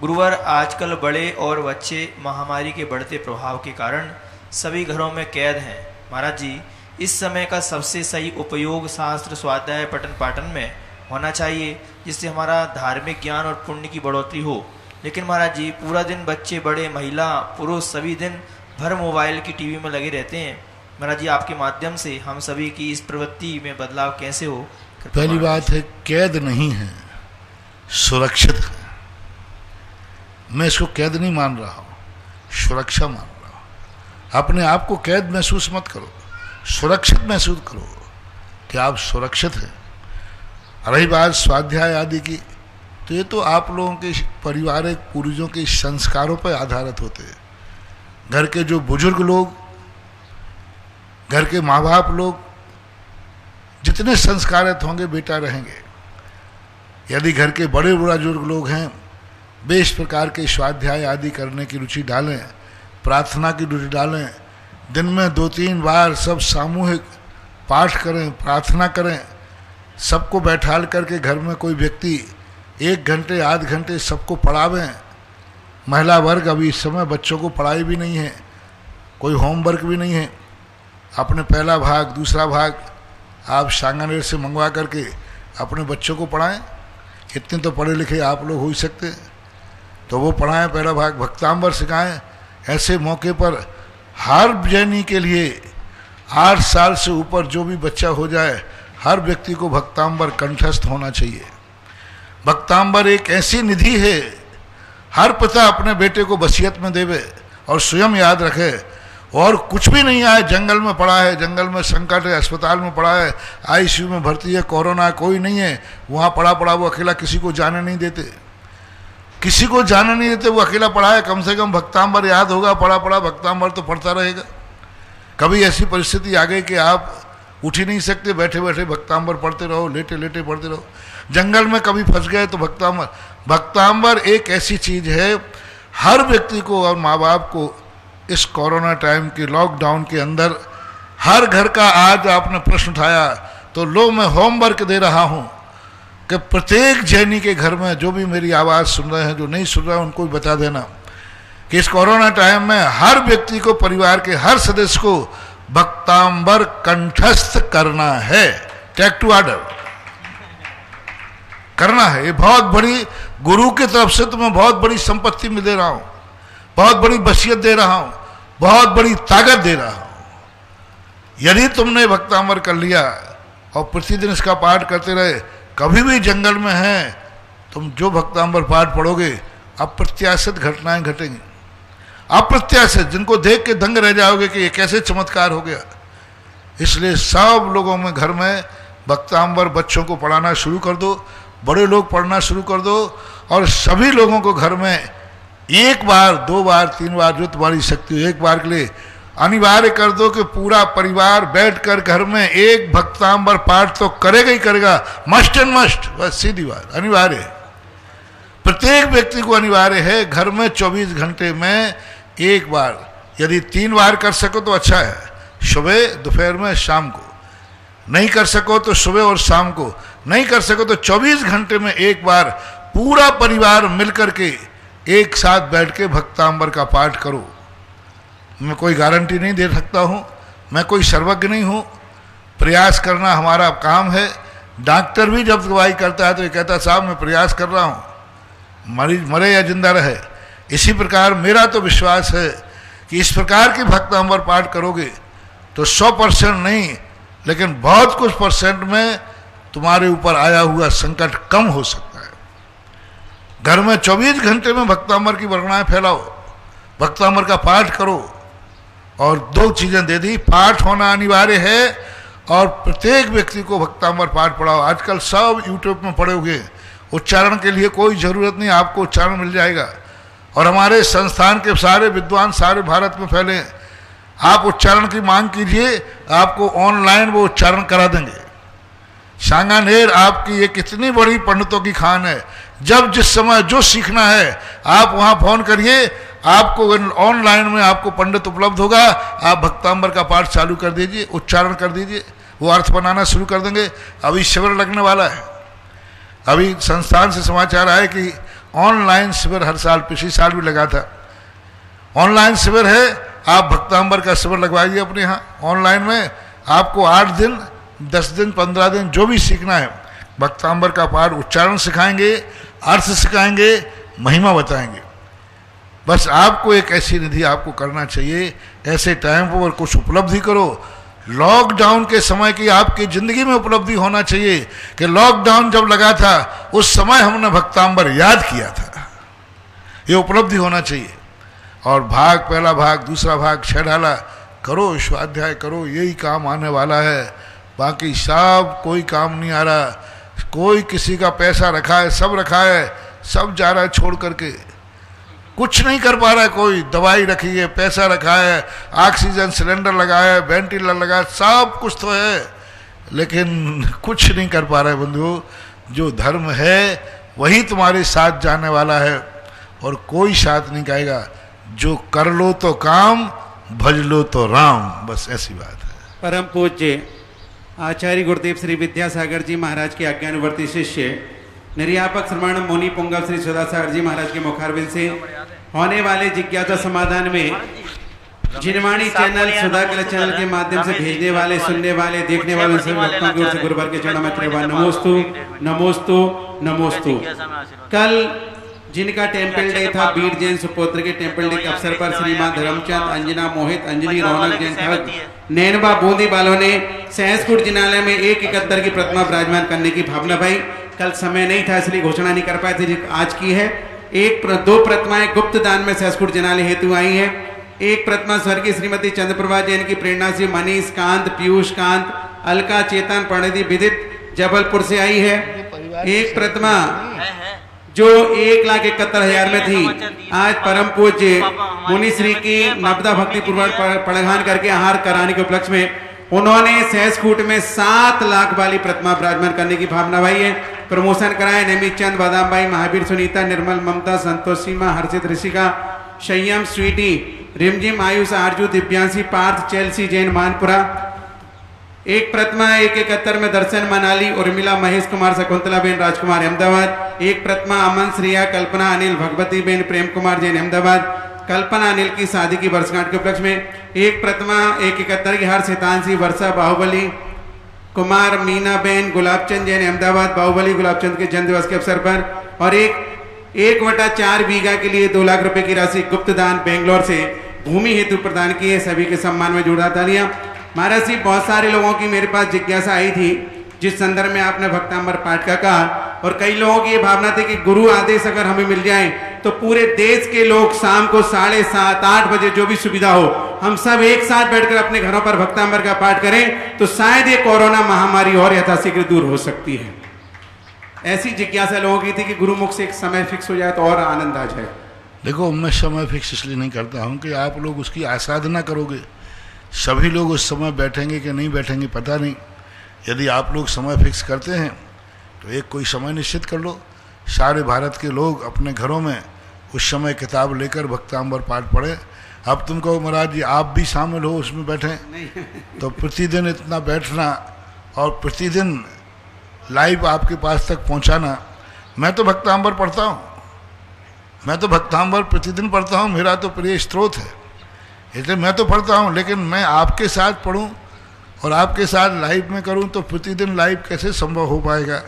गुरुवर, आजकल बड़े और बच्चे महामारी के बढ़ते प्रभाव के कारण सभी घरों में कैद हैं। महाराज जी, इस समय का सबसे सही उपयोग शास्त्र स्वाध्याय पठन पाठन में होना चाहिए, जिससे हमारा धार्मिक ज्ञान और पुण्य की बढ़ोतरी हो। लेकिन महाराज जी, पूरा दिन बच्चे, बड़े, महिला, पुरुष सभी दिन भर मोबाइल की टीवी में लगे रहते हैं। महाराज जी, आपके माध्यम से हम सभी की इस प्रवृत्ति में बदलाव कैसे हो? पहली बात है, कैद नहीं है, सुरक्षित है। मैं इसको कैद नहीं मान रहा हूँ, सुरक्षा मान रहा हूँ। अपने आप को कैद महसूस मत करो, सुरक्षित महसूस करो कि आप सुरक्षित हैं। रही बात स्वाध्याय आदि की, तो ये तो आप लोगों के पारिवारिक पूर्वजों के संस्कारों पर आधारित होते हैं। घर के जो बुजुर्ग लोग, घर के माँ बाप लोग जितने संस्कारित होंगे बेटा रहेंगे। यदि घर के बड़े बुजुर्ग लोग हैं, वे इस प्रकार के स्वाध्याय आदि करने की रुचि डालें, प्रार्थना की रुचि डालें, दिन में 2-3 बार सब सामूहिक पाठ करें, प्रार्थना करें, सबको बैठाल करके घर में कोई व्यक्ति 1 घंटे आध घंटे सबको पढ़ावें। महिला वर्ग अभी इस समय बच्चों को पढ़ाई भी नहीं है, कोई होमवर्क भी नहीं है। अपने पहला भाग दूसरा भाग आप सांगानेर से मंगवा करके अपने बच्चों को पढ़ाएं। इतने तो पढ़े लिखे आप लोग हो ही सकते हैं, तो वो पढ़ाएं, पहला भाग भक्तांबर सिखाएं। ऐसे मौके पर हर जैनी के लिए 8 साल से ऊपर जो भी बच्चा हो जाए, हर व्यक्ति को भक्तांबर कंठस्थ होना चाहिए। भक्तांबर एक ऐसी निधि है, हर पिता अपने बेटे को वसीयत में देवे और स्वयं याद रखे। और कुछ भी नहीं आए, जंगल में पड़ा है, जंगल में संकट है, अस्पताल में पड़ा है, आईसीयू में भर्ती है, कोरोना कोई नहीं है, वहाँ पड़ा वो अकेला, किसी को जाने नहीं देते, किसी को जाने नहीं देते, वो अकेला पड़ा है। कम से कम भक्तांबर याद होगा, पड़ा भक्तांबर तो पढ़ता रहेगा। कभी ऐसी परिस्थिति आ गई कि आप उठ ही नहीं सकते, बैठे बैठे भक्तांबर पढ़ते रहो, लेटे लेटे पढ़ते रहो। जंगल में कभी फंस गए तो भक्तांबर एक ऐसी चीज है, हर व्यक्ति को और माँ बाप को इस कोरोना टाइम के लॉकडाउन के अंदर हर घर का, आज आपने प्रश्न उठाया तो लो मैं होमवर्क दे रहा हूं कि प्रत्येक जैनी के घर में जो भी मेरी आवाज़ सुन रहे हैं, जो नहीं सुन रहे हैं, उनको भी बता देना कि इस कोरोना टाइम में हर व्यक्ति को, परिवार के हर सदस्य को भक्तांबर कंठस्थ करना है। टेक टू ऑर्डर करना है। ये बहुत बड़ी, गुरु की तरफ से तो मैं बहुत बड़ी संपत्ति में दे रहा हूं, बहुत बड़ी वसीयत दे रहा हूं, बहुत बड़ी ताकत दे रहा हूं। यदि तुमने भक्तांबर कर लिया और प्रतिदिन इसका पाठ करते रहे, कभी भी जंगल में हैं, तुम जो भक्तांबर पाठ पढ़ोगे, अप्रत्याशित घटनाएं घटेंगी, अप्रत्याशित, जिनको देख के दंग रह जाओगे कि ये कैसे चमत्कार हो गया। इसलिए सब लोगों में घर में भक्तांबर बच्चों को पढ़ाना शुरू कर दो, बड़े लोग पढ़ना शुरू कर दो, और सभी लोगों को घर में 1 बार 2 बार 3 बार जो तुम्हारी शक्ति हो, 1 बार के लिए अनिवार्य कर दो कि पूरा परिवार बैठकर घर में एक भक्तांबर पाठ तो करेगा ही करेगा, मस्ट एंड मस्ट, बस सीधी बात, अनिवार्य है। प्रत्येक व्यक्ति को अनिवार्य है घर में 24 घंटे में 1 बार, यदि 3 बार कर सको तो अच्छा है, सुबह, दोपहर में, शाम को। नहीं कर सको तो सुबह और शाम को, नहीं कर सको तो 24 घंटे में 1 बार पूरा परिवार मिलकर के एक साथ बैठ के भक्तांबर का पाठ करो। मैं कोई गारंटी नहीं दे सकता हूँ, मैं कोई सर्वज्ञ नहीं हूँ, प्रयास करना हमारा काम है। डॉक्टर भी जब दवाई करता है तो ये कहता है साहब मैं प्रयास कर रहा हूँ, मरीज मरे या जिंदा रहे। इसी प्रकार मेरा तो विश्वास है कि इस प्रकार की भक्तांबर पाठ करोगे तो 100% नहीं, लेकिन बहुत कुछ % में तुम्हारे ऊपर आया हुआ संकट कम हो सकता है। घर में 24 घंटे में भक्तांबर की वर्णनाएं फैलाओ, भक्तांबर का पाठ करो। और 2 चीजें दे दी, पाठ होना अनिवार्य है और प्रत्येक व्यक्ति को भक्तांबर पाठ पढ़ाओ। आजकल सब यूट्यूब में पढ़े हुए, उच्चारण के लिए कोई जरूरत नहीं, आपको उच्चारण मिल जाएगा। और हमारे संस्थान के सारे विद्वान सारे भारत में फैले हैं, आप उच्चारण की मांग कीजिए, आपको ऑनलाइन वो उच्चारण करा देंगे। सांगानेर आपकी ये कितनी बड़ी पंडितों की खान है, जब जिस समय जो सीखना है आप वहाँ फोन करिए, आपको ऑनलाइन में आपको पंडित उपलब्ध होगा। आप भक्तांबर का पाठ चालू कर दीजिए, उच्चारण कर दीजिए, वो अर्थ बनाना शुरू कर देंगे। अभी शिविर लगने वाला है, अभी संस्थान से समाचार आया कि ऑनलाइन शिविर हर साल, पिछले साल भी लगा था, ऑनलाइन शिविर है। आप भक्तांबर का शिविर लगवाइए अपने यहाँ ऑनलाइन में, आपको 8 दिन 10 दिन 15 दिन जो भी सीखना है, भक्तांबर का पाठ उच्चारण सिखाएंगे, अर्थ सिखाएंगे, महिमा बताएंगे। बस आपको एक ऐसी निधि आपको करना चाहिए, ऐसे टाइम पर कुछ उपलब्धि करो। लॉकडाउन के समय की आपकी जिंदगी में उपलब्धि होना चाहिए कि लॉकडाउन जब लगा था उस समय हमने भक्तांबर याद किया था, ये उपलब्धि होना चाहिए। और भाग, पहला भाग, दूसरा भाग, 6 ढाला करो, स्वाध्याय करो, यही काम आने वाला है। बाकी सब कोई काम नहीं आ रहा। कोई किसी का पैसा रखा है, सब रखा है, सब जा रहा है छोड़ करके, कुछ नहीं कर पा रहा है कोई। दवाई रखी है, पैसा रखा है, ऑक्सीजन सिलेंडर लगाया है, वेंटिलेटर लगाया है, सब कुछ तो है, लेकिन कुछ नहीं कर पा रहा है बंधु। जो धर्म है वही तुम्हारे साथ जाने वाला है और कोई साथ नहीं कहेगा। जो कर लो तो काम, भज लो तो राम, बस ऐसी बात है। परम पूज्य आचार्य गुरुदेव श्री विद्यासागर जी महाराज के आज्ञानुवर्ती शिष्य निर्यापक श्रमण मुनि पुंगव श्री सुधासागर जी महाराज के मुखारबिंद से होने वाले जिज्ञासा समाधान में जिनवाणी चैनल, सुधा कला चैनल के माध्यम से भेजने वाले, सुनने वाले, देखने वाले सभी भक्तों की ओर से गुरुवर के चरणों में त्रिवार नमोस्तु नमोस्तु नमोस्तु। कल जिनका टेम्पल डे था, बीर जैन सुपुत्र के टेम्पल डे के अवसर पर श्रीमान धर्मचंद, अंजना मोहित, अंजलि, रौनक जैन ठग, नैनबा बूंदी वालों ने सहसपुर जिनालय में 171 की प्रतिमा विराजमान करने की भावना भाई। कल समय नहीं था इसलिए घोषणा नहीं कर पाए थे, आज की है। दो प्रतिमाएं गुप्त दान में सहसपुर जिनालय हेतु आई है। एक प्रतिमा स्वर्गीय श्रीमती चंद्रप्रभा जैन की प्रेरणा से मनीष कांत, पीयूष कांत, अलका, चेतन, प्रणति, विदित जबलपुर से आई है। एक प्रतिमा जो 1,71,000 में थी, आज परम पूज्य मुनि श्री की नवदा भक्ति पूर्वक पड़घान करके आहार कराने के उपलक्ष्य में उन्होंने सहसकूट में 7 लाख वाली प्रतिमा विराजमान करने की भावना भाई है। प्रमोशन कराए नमित चंद, बादाम भाई, महावीर, सुनीता, निर्मल, ममता, संतोष, सीमा, हर्षित, ऋषिका, संयम, स्वीटी, रिमझिम, आयुष, आरजू, दिव्यांशी, पार्थ, चेल्सी जैन, मानपुरा। एक प्रतिमा 171 में दर्शन, मनाली, उर्मिला, महेश कुमार, शकुंतला बेन, राजकुमार, अहमदाबाद। एक प्रतिमा अमन, श्रिया, कल्पना, अनिल, भगवती बेन, प्रेम कुमार जैन, अहमदाबाद। कल्पना अनिल की शादी की वर्षगांठ के उपलक्ष्य में एक प्रतिमा 171 की हर सितांशी, वर्षा, बाहुबली कुमार, मीना बेन, गुलाबचंद जैन, अहमदाबाद, बाहुबली गुलाबचंद के जन्म दिवस के अवसर पर। और 1/4 बीघा के लिए 2 लाख रुपए की राशि गुप्त दान बेंगलोर से भूमि हेतु प्रदान की है। सभी के सम्मान में जुड़ा तालियां। महाराज जी, बहुत सारे लोगों की मेरे पास जिज्ञासा आई थी जिस संदर्भ में आपने भक्तांबर पाठ का कहा, और कई लोगों की ये भावना थी कि गुरु आदेश अगर हमें मिल जाए तो पूरे देश के लोग शाम को 7:30-8 बजे जो भी सुविधा हो, हम सब एक साथ बैठकर अपने घरों पर भक्तांबर का पाठ करें तो शायद ये कोरोना महामारी और यथाशीघ्र दूर हो सकती है। ऐसी जिज्ञासा लोगों की थी कि गुरुमुख से एक समय फिक्स हो जाए तो और आनंद आ जाए। देखो, मैं समय फिक्स इसलिए नहीं करता हूँ कि आप लोग उसकी आसाधना करोगे। सभी लोग उस समय बैठेंगे कि नहीं बैठेंगे पता नहीं। यदि आप लोग समय फिक्स करते हैं तो एक कोई समय निश्चित कर लो, सारे भारत के लोग अपने घरों में उस समय किताब लेकर भक्तांबर पाठ पढ़ें। अब तुम कहो महाराज जी आप भी शामिल हो उसमें बैठें, तो प्रतिदिन इतना बैठना और प्रतिदिन लाइव आपके पास तक पहुंचाना। मैं तो भक्तांबर पढ़ता हूँ, मैं तो भक्तांबर प्रतिदिन पढ़ता हूँ, मेरा तो प्रिय स्रोत है, इसलिए मैं तो पढ़ता हूँ। लेकिन मैं आपके साथ पढ़ूँ और आपके साथ लाइव में करूँ तो प्रतिदिन लाइव कैसे संभव हो पाएगा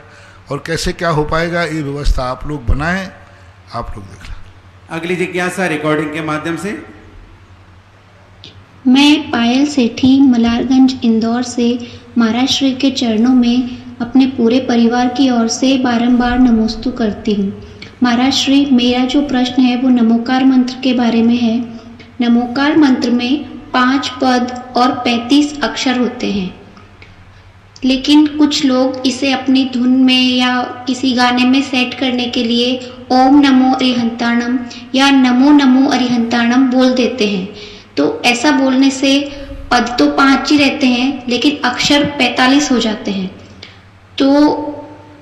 और कैसे क्या हो पाएगा, ये व्यवस्था आप लोग बनाएं, आप लोग देख लें। अगली जिज्ञासा रिकॉर्डिंग के माध्यम से। मैं पायल सेठी मलारगंज इंदौर से महाराज श्री के चरणों में अपने पूरे परिवार की ओर से बारंबार नमोस्तु करती हूँ। महाराज श्री, मेरा जो प्रश्न है वो नमोकार मंत्र के बारे में है। नमोकार मंत्र में 5 पद और 35 अक्षर होते हैं, लेकिन कुछ लोग इसे अपनी धुन में या किसी गाने में सेट करने के लिए ओम नमो अरिहंताणम या नमो नमो अरिहंताणम बोल देते हैं। तो ऐसा बोलने से पद तो 5 ही रहते हैं लेकिन अक्षर 45 हो जाते हैं। तो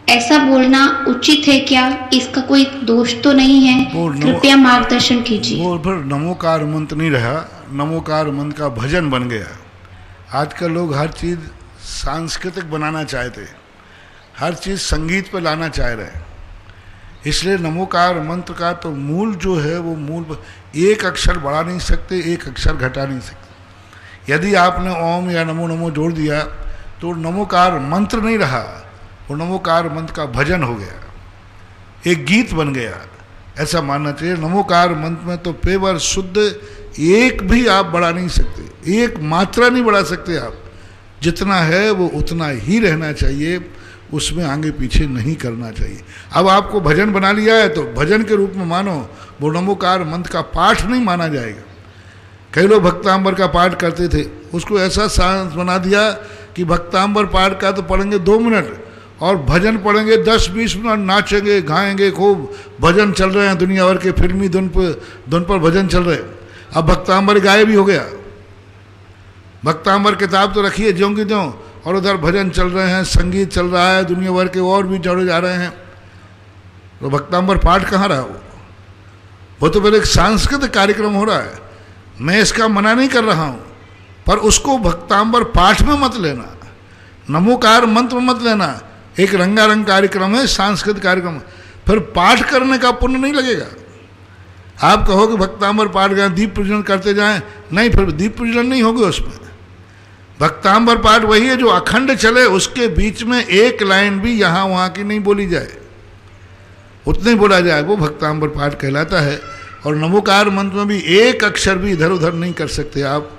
ऐसा बोलना उचित है क्या? इसका कोई दोष तो नहीं है? कृपया मार्गदर्शन कीजिए। वो फिर नमोकार मंत्र नहीं रहा, नमोकार मंत्र का भजन बन गया। आजकल लोग हर चीज़ सांस्कृतिक बनाना चाहते, हर चीज़ संगीत पर लाना चाह रहे हैं। इसलिए नमोकार मंत्र का तो मूल जो है वो मूल एक अक्षर बढ़ा नहीं सकते, एक अक्षर घटा नहीं सकते। यदि आपने ओम या नमो नमो जोड़ दिया तो नमोकार मंत्र नहीं रहा, वो नमोकार मंत्र का भजन हो गया, एक गीत बन गया। ऐसा मानना चाहिए। नमोकार मंत्र में तो पेवर शुद्ध एक भी आप बढ़ा नहीं सकते, एक मात्रा नहीं बढ़ा सकते आप। जितना है वो उतना ही रहना चाहिए, उसमें आगे पीछे नहीं करना चाहिए। अब आपको भजन बना लिया है तो भजन के रूप में मानो, वो नमोकार मंत्र का पाठ नहीं माना जाएगा। कई लोग भक्तांबर का पाठ करते थे, उसको ऐसा सांस बना दिया कि भक्तांबर पाठ का तो पढ़ेंगे 2 मिनट और भजन पढ़ेंगे 10-20 मिनट, नाचेंगे गाएंगे खूब, भजन चल रहे हैं दुनिया भर के, फिल्मी धुन पर भजन चल रहे हैं। अब भक्तांबर गायब ही हो गया। भक्तांबर किताब तो रखी है ज्यों की त्यों, और उधर भजन चल रहे हैं, संगीत चल रहा है, दुनिया भर के और भी जोड़े जा रहे हैं, तो भक्तांबर पाठ कहाँ रहा? वो तो मेरे एक सांस्कृतिक कार्यक्रम हो रहा है, मैं इसका मना नहीं कर रहा हूँ, पर उसको भक्तांबर पाठ में मत लेना, नमोकार मंत्र में मत लेना। एक रंगारंग कार्यक्रम है, सांस्कृतिक कार्यक्रम, फिर पाठ करने का पुण्य नहीं लगेगा। आप कहोगे भक्तांबर पाठ गए, दीप प्रज्वलन करते जाएं, नहीं, फिर दीप प्रज्वलन नहीं होगी उसमें। भक्तांबर पाठ वही है जो अखंड चले, उसके बीच में एक लाइन भी यहाँ वहाँ की नहीं बोली जाए, उतने ही बोला जाए, वो भक्तांबर पाठ कहलाता है। और नमोकार मंत्र में भी एक अक्षर भी इधर उधर नहीं कर सकते आप,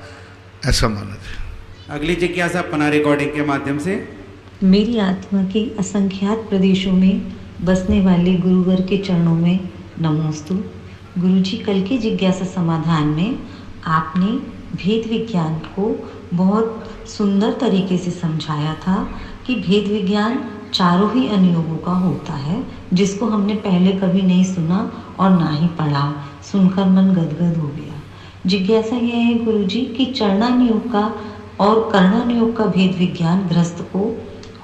ऐसा माना जाए। अगली जिज्ञासा अपना रिकॉर्डिंग के माध्यम से। मेरी आत्मा के असंख्यात प्रदेशों में बसने वाले गुरुवर के चरणों में नमोस्तु। गुरुजी, कल के जिज्ञासा समाधान में आपने भेद विज्ञान को बहुत सुंदर तरीके से समझाया था कि भेद विज्ञान चारों ही अनुयोगों का होता है, जिसको हमने पहले कभी नहीं सुना और ना ही पढ़ा, सुनकर मन गदगद हो गया। जिज्ञासा यह है गुरुजी कि चरणानुयोग का और कर्णानुयोग का भेद विज्ञान गृहस्थ को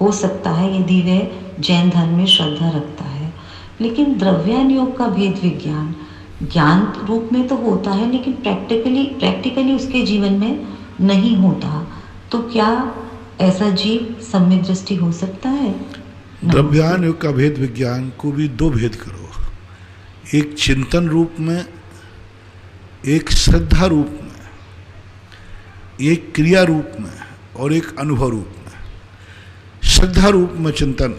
हो सकता है यदि वह जैन धर्म में श्रद्धा रखता है, लेकिन द्रव्यानुयोग का भेद विज्ञान ज्ञान रूप में तो होता है, लेकिन प्रैक्टिकली उसके जीवन में नहीं होता, तो क्या ऐसा जीव सम्यक दृष्टि हो सकता है? द्रव्यानुयोग का भेद विज्ञान को भी दो भेद करो, एक चिंतन रूप में, एक श्रद्धा रूप में, एक क्रिया रूप में और एक अनुभव रूप में। श्रद्धा रूप में चिंतन,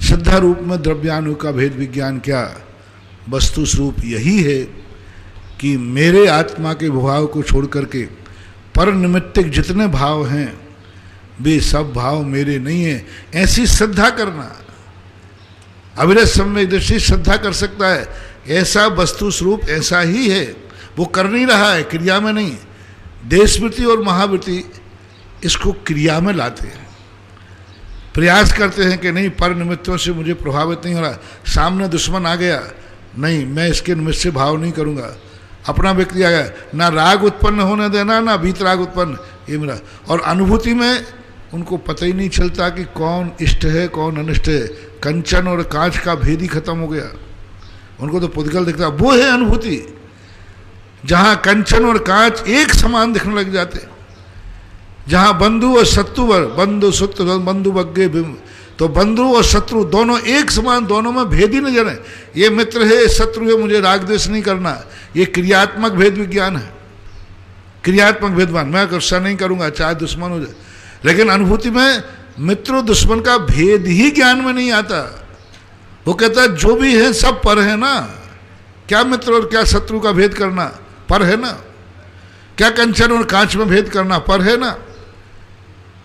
श्रद्धा रूप में द्रव्यानुयोग का भेद विज्ञान क्या? वस्तु स्वरूप यही है कि मेरे आत्मा के भाव को छोड़ करके पर निमित्तिक जितने भाव हैं वे सब भाव मेरे नहीं है, ऐसी श्रद्धा करना। अविरत सम्यक दृष्टि श्रद्धा कर सकता है, ऐसा वस्तु स्वरूप ऐसा ही है, वो कर नहीं रहा है, क्रिया में नहीं। देशवृत्ति और महावृत्ति इसको क्रिया में लाते हैं, प्रयास करते हैं कि नहीं पर निमित्तों से मुझे प्रभावित नहीं हो रहा, सामने दुश्मन आ गया, नहीं मैं इसके निमित्त से भाव नहीं करूँगा, अपना व्यक्ति आ गया, ना राग उत्पन्न होने देना, ना भीतराग उत्पन्न, ये मेरा। और अनुभूति में उनको पता ही नहीं चलता कि कौन इष्ट है कौन अनिष्ट है, कंचन और कांच का भेद ही खत्म हो गया, उनको तो पुद्गल दिखता। वो है अनुभूति जहाँ कंचन और कांच एक समान दिखने लग जाते, जहाँ बंधु और शत्रु, बंधु शत्रु बंधु बग्गे, तो बंधु और शत्रु दोनों एक समान, दोनों में भेद ही नहीं जाने, ये मित्र है शत्रु है, मुझे राग द्वेष नहीं करना, ये क्रियात्मक भेद विज्ञान है, क्रियात्मक भेदवान, मैं गुस्सा नहीं करूँगा चाहे दुश्मन हो जाए। लेकिन अनुभूति में मित्र दुश्मन का भेद ही ज्ञान में नहीं आता। वो कहता है जो भी है सब पर है ना, क्या मित्र और क्या शत्रु का भेद करना, पर है ना, क्या कंचन और कांच में भेद करना, पर है ना,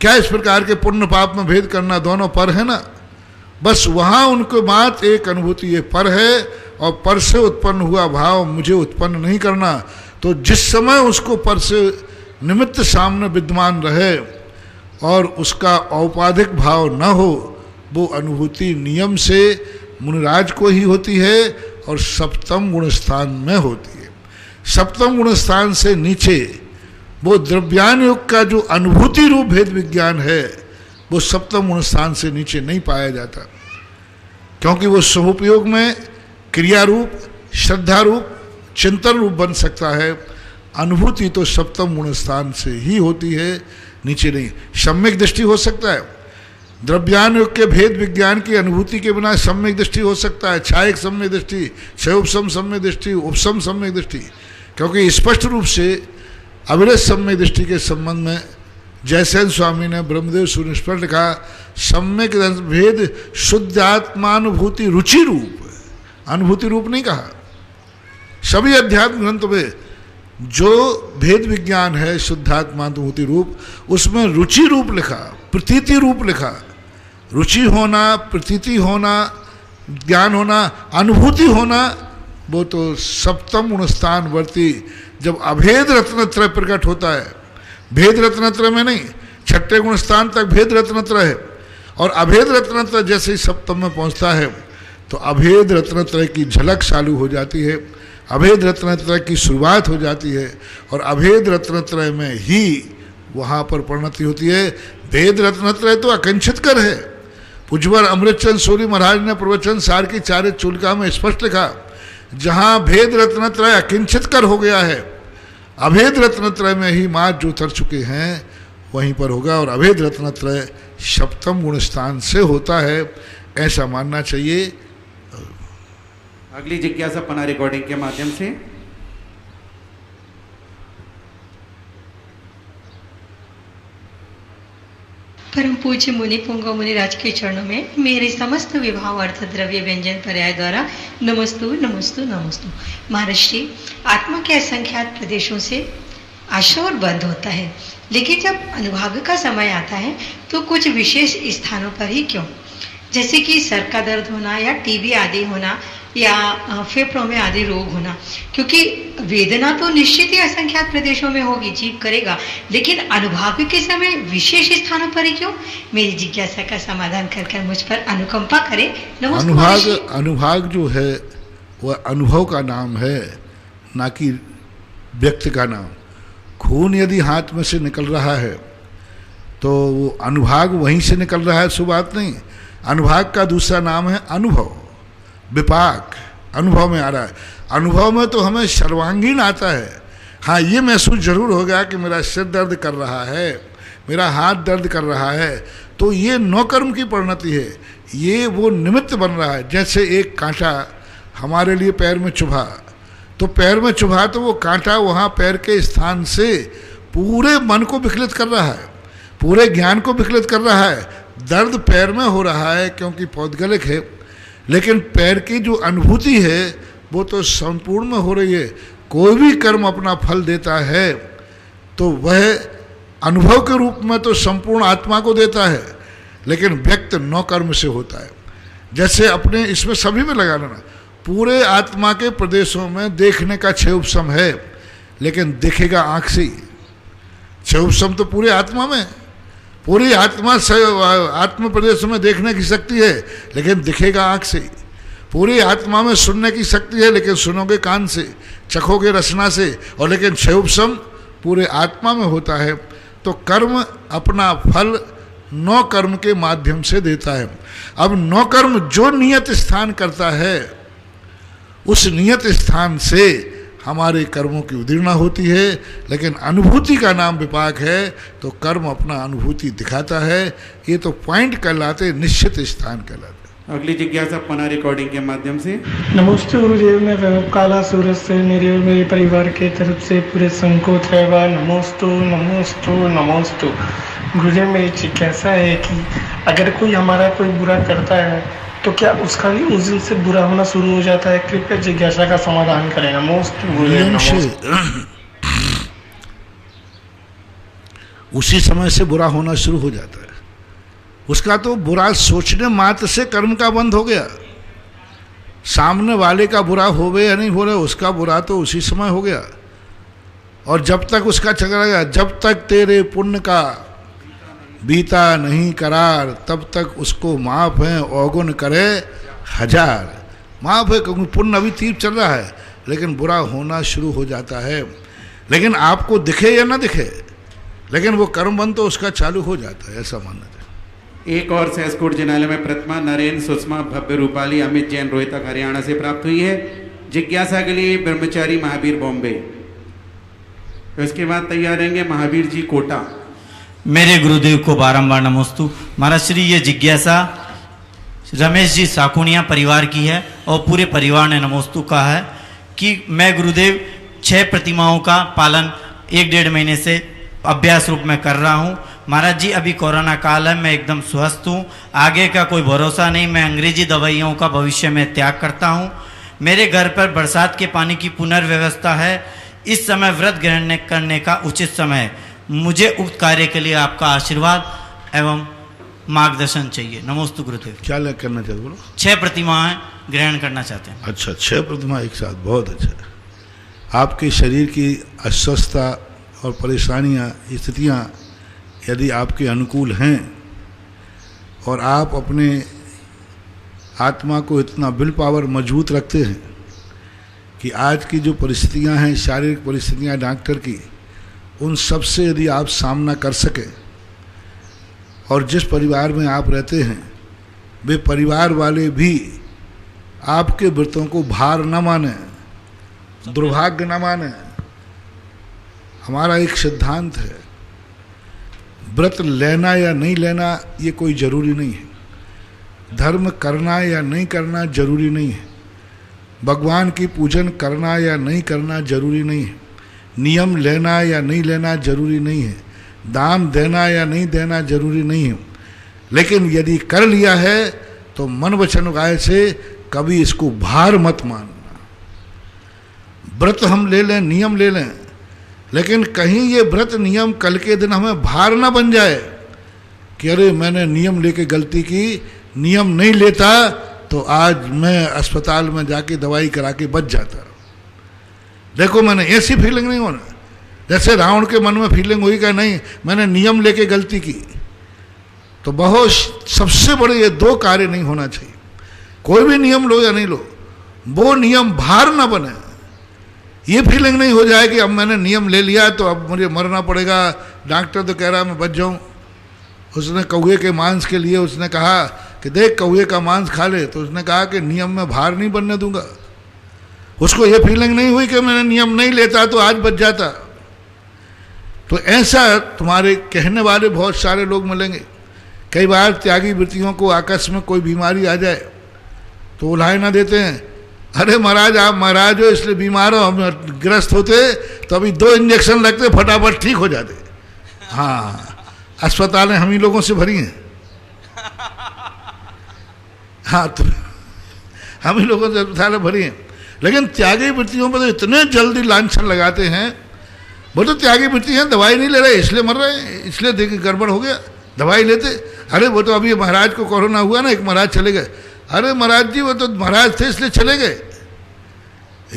क्या इस प्रकार के पुण्य पाप में भेद करना, दोनों पर है ना। बस वहाँ उनको बात एक अनुभूति ये पर है, और पर से उत्पन्न हुआ भाव मुझे उत्पन्न नहीं करना। तो जिस समय उसको पर से निमित्त सामने विद्यमान रहे और उसका औपाधिक भाव न हो, वो अनुभूति नियम से मुनिराज को ही होती है और सप्तम गुणस्थान में होती है। सप्तम गुणस्थान से नीचे वो द्रव्यानुयोग का जो अनुभूति रूप भेद विज्ञान है वो सप्तम गुणस्थान से नीचे नहीं पाया जाता, क्योंकि वो समुपयोग में क्रिया रूप, श्रद्धा रूप, चिंतन रूप बन सकता है। अनुभूति तो सप्तम गुणस्थान से ही होती है, नीचे नहीं। सम्यक दृष्टि हो सकता है, द्रव्यानुयोग के भेद विज्ञान की अनुभूति के बिना सम्यक दृष्टि हो सकता है, छायक सम्यक दृष्टि, क्षयोपम सम्यक दृष्टि, उपसम सम्यक दृष्टि, क्योंकि स्पष्ट रूप से अविरत सम्यक दृष्टि के संबंध में जयसेन स्वामी ने ब्रह्मदेव सुनिष्फल लिखा, सम्यक भेद शुद्ध आत्मानुभूति रुचि रूप, अनुभूति रूप नहीं कहा। सभी अध्यात्म ग्रंथ में जो भेद विज्ञान है शुद्धात्मानुभूति रूप, उसमें रुचि रूप लिखा, प्रतीति रूप लिखा। रुचि होना, प्रतीति होना, ज्ञान होना, अनुभूति होना, वो तो सप्तम गुणस्थान वर्ती जब अभेद रत्नत्रय प्रकट होता है। भेद रत्नत्रय में नहीं, छठे गुणस्थान तक भेद रत्नत्रय है, और अभेद रत्नत्रय जैसे ही सप्तम में पहुंचता है तो अभेद रत्नत्रय की झलक चालू हो जाती है, अभेद रत्नत्रय की शुरुआत हो जाती है और अभेद रत्नत्रय में ही वहाँ पर परिणति होती है। भेद रत्नत्रय तो अकंचित कर है। पूज्यवर अमृतचंद सूरी महाराज ने प्रवचन सार की चारित चूलिका में स्पष्ट लिखा, जहाँ भेद रत्नत्रय अकिंचित कर हो गया है, अभेद रत्नत्रय में ही माँ जो उतर चुके हैं वहीं पर होगा और अभेद रत्नत्रय सप्तम गुण स्थान से होता है, ऐसा मानना चाहिए। अगली जिज्ञासा पना रिकॉर्डिंग के माध्यम से। परम पूज्य मुनि पुंगव मुनिराज के चरणों में मेरे समस्त विभाव अर्थ द्रव्य व्यंजन पर्याय द्वारा नमस्तु नमस्तु नमस्तु। महर्षि, आत्मा के असंख्यात प्रदेशों से आशोर बंद होता है, लेकिन जब अनुभाग का समय आता है तो कुछ विशेष स्थानों पर ही क्यों, जैसे कि सर का दर्द होना या टीबी आदि होना या फेफड़ों में आदि रोग होना, क्योंकि वेदना तो निश्चित ही असंख्यात प्रदेशों में होगी, जीव करेगा, लेकिन अनुभाग के समय विशेष स्थानों पर ही क्यों? मेरी जिज्ञासा का समाधान कर मुझ पर अनुकंपा करें। अनुभाग जो है वह अनुभव का नाम है, ना कि व्यक्ति का नाम। खून यदि हाथ में से निकल रहा है तो वो अनुभाग वहीं से निकल रहा है, सो बात नहीं। अनुभाग का दूसरा नाम है अनुभव, विपाक अनुभव में आ रहा है। अनुभव में तो हमें सर्वांगीण आता है। हाँ, ये महसूस जरूर होगा कि मेरा सिर दर्द कर रहा है, मेरा हाथ दर्द कर रहा है, तो ये नौकर्म की परिणति है, ये वो निमित्त बन रहा है। जैसे एक कांटा हमारे लिए पैर में चुभा, तो पैर में चुभा तो वो कांटा वहाँ पैर के स्थान से पूरे मन को विकलित कर रहा है, पूरे ज्ञान को विकलित कर रहा है। दर्द पैर में हो रहा है क्योंकि पौद्गलिक है, लेकिन पैर की जो अनुभूति है वो तो संपूर्ण में हो रही है। कोई भी कर्म अपना फल देता है तो वह अनुभव के रूप में तो संपूर्ण आत्मा को देता है, लेकिन व्यक्त नौ कर्म से होता है। जैसे अपने इसमें सभी में लगा लेना, पूरे आत्मा के प्रदेशों में देखने का छह उपसम है, लेकिन दिखेगा आँख से। छह उपसम तो पूरे आत्मा में, पूरी आत्मा आत्म प्रदेश में देखने की शक्ति है, लेकिन दिखेगा आँख से। पूरी आत्मा में सुनने की शक्ति है, लेकिन सुनोगे कान से, चखोगे रसना से, और लेकिन छह उपसम पूरे आत्मा में होता है। तो कर्म अपना फल नौ कर्म के माध्यम से देता है। अब नौ कर्म जो नियत स्थान करता है, उस नियत स्थान से हमारे कर्मों की उदीर्णा होती है, लेकिन अनुभूति का नाम विपाक है, तो कर्म अपना अनुभूति दिखाता है। ये तो पॉइंट कहलाते, निश्चित स्थान कहलाते। अगली जिज्ञासा पना रिकॉर्डिंग के माध्यम से। नमस्ते गुरुदेव, मैं वैभव काला सूरज से मेरे और मेरे परिवार के तरफ से पूरे संकोच है वा नमोस्तु नमोस्तु नमोस्तु। गुरुदेव, मेरी जिज्ञासा है कि अगर कोई हमारा कोई बुरा करता है तो क्या उसका भी उस दिन से बुरा होना शुरू हो जाता है? कृपया जिज्ञासा का समाधान करें। नमोस्तु गुरुदेव। उसी समय से बुरा होना शुरू हो जाता है। उसका तो बुरा सोचने मात्र से कर्म का बंध हो गया। सामने वाले का बुरा होवे या नहीं हो रहा, उसका बुरा तो उसी समय हो गया। और जब तक उसका चला गया, जब तक तेरे पुण्य का बीता नहीं करार, तब तक उसको माफ है, अवगुण करे हजार। माफ है क्योंकि पुण्य अभी तीर चल रहा है, लेकिन बुरा होना शुरू हो जाता है। लेकिन आपको दिखे या ना दिखे, लेकिन वो कर्मबंध तो उसका चालू हो जाता है, ऐसा मानना चाहिए। एक और सहसकोट जिनालय में प्रतिमा नरेंद्र सुषमा भव्य रूपाली अमित जैन रोहतक हरियाणा से प्राप्त हुई है। जिज्ञासा के लिए ब्रह्मचारी महावीर बॉम्बे। तो इसके बाद तैयार रहेंगे महावीर जी कोटा। मेरे गुरुदेव को बारंबार नमोस्तु। महाराज श्री, ये जिज्ञासा रमेश जी साकुनिया परिवार की है और पूरे परिवार ने नमोस्तु कहा है कि मैं गुरुदेव 6 प्रतिमाओं का पालन 1-1.5 महीने से अभ्यास रूप में कर रहा हूँ। महाराज जी, अभी कोरोना काल है, मैं एकदम स्वस्थ हूँ, आगे का कोई भरोसा नहीं। मैं अंग्रेजी दवाइयों का भविष्य में त्याग करता हूँ। मेरे घर पर बरसात के पानी की पुनर्व्यवस्था है। इस समय व्रत ग्रहण करने का उचित समय है। मुझे उक्त कार्य के लिए आपका आशीर्वाद एवं मार्गदर्शन चाहिए। नमोस्तु गुरुदेव। क्या करना चाहते बोलो? 6 प्रतिमाएं ग्रहण करना चाहते हैं। अच्छा, 6 प्रतिमा एक साथ, बहुत अच्छा। आपके शरीर की अस्वस्थता और परेशानियां, स्थितियां यदि आपके अनुकूल हैं और आप अपने आत्मा को इतना विल पावर मजबूत रखते हैं कि आज की जो परिस्थितियां हैं, शारीरिक परिस्थितियां डॉक्टर की, उन सब से यदि आप सामना कर सकें और जिस परिवार में आप रहते हैं वे परिवार वाले भी आपके व्रतों को भार न माने, दुर्भाग्य न माने। हमारा एक सिद्धांत है, व्रत लेना या नहीं लेना ये कोई ज़रूरी नहीं है, धर्म करना या नहीं करना जरूरी नहीं है, भगवान की पूजन करना या नहीं करना जरूरी नहीं है, नियम लेना या नहीं लेना जरूरी नहीं है, दान देना या नहीं देना जरूरी नहीं है। लेकिन यदि कर लिया है तो मन वचन काया से कभी इसको भार मत मानना। व्रत हम ले लें, नियम ले लें, लेकिन कहीं ये व्रत नियम कल के दिन हमें भार ना बन जाए कि अरे मैंने नियम लेके गलती की, नियम नहीं लेता तो आज मैं अस्पताल में जाके दवाई करा के बच जाता। देखो, मैंने ऐसी फीलिंग नहीं होना जैसे रावण के मन में फीलिंग हुई कि नहीं मैंने नियम लेके गलती की। तो बहुत सबसे बड़े ये दो कार्य नहीं होना चाहिए। कोई भी नियम लो या नहीं लो, वो नियम भार ना बने। ये फीलिंग नहीं हो जाए कि अब मैंने नियम ले लिया तो अब मुझे मरना पड़ेगा, डॉक्टर तो कह रहा मैं बच जाऊं। उसने कौवे के मांस के लिए उसने कहा कि देख कौवे का मांस खा ले, तो उसने कहा कि नियम में भार नहीं बनने दूंगा। उसको ये फीलिंग नहीं हुई कि मैंने नियम नहीं लेता तो आज बच जाता। तो ऐसा तुम्हारे कहने वाले बहुत सारे लोग मिलेंगे। कई बार त्यागी वृत्तियों को आकस्मिक कोई बीमारी आ जाए तो उल्हाए ना देते हैं, अरे महाराज आप महाराज हो इसलिए बीमार हो, हम ग्रस्त होते तो अभी 2 इंजेक्शन लगते फटाफट ठीक हो जाते। हाँ, अस्पतालें हम ही लोगों से भरी हैं। हाँ, तो हम ही लोगों से अस्पतालें भरी हैं। लेकिन त्यागी वृत्तियों पर तो इतने जल्दी लांछन लगाते हैं, वो तो त्यागी वृत्ति हैं, दवाई नहीं ले रहे इसलिए मर रहे हैं, इसलिए देखिए गड़बड़ हो गया, दवाई लेते। अरे वो तो अभी महाराज को कोरोना हुआ ना, एक महाराज चले गए। अरे महाराज जी वो तो महाराज थे इसलिए चले गए।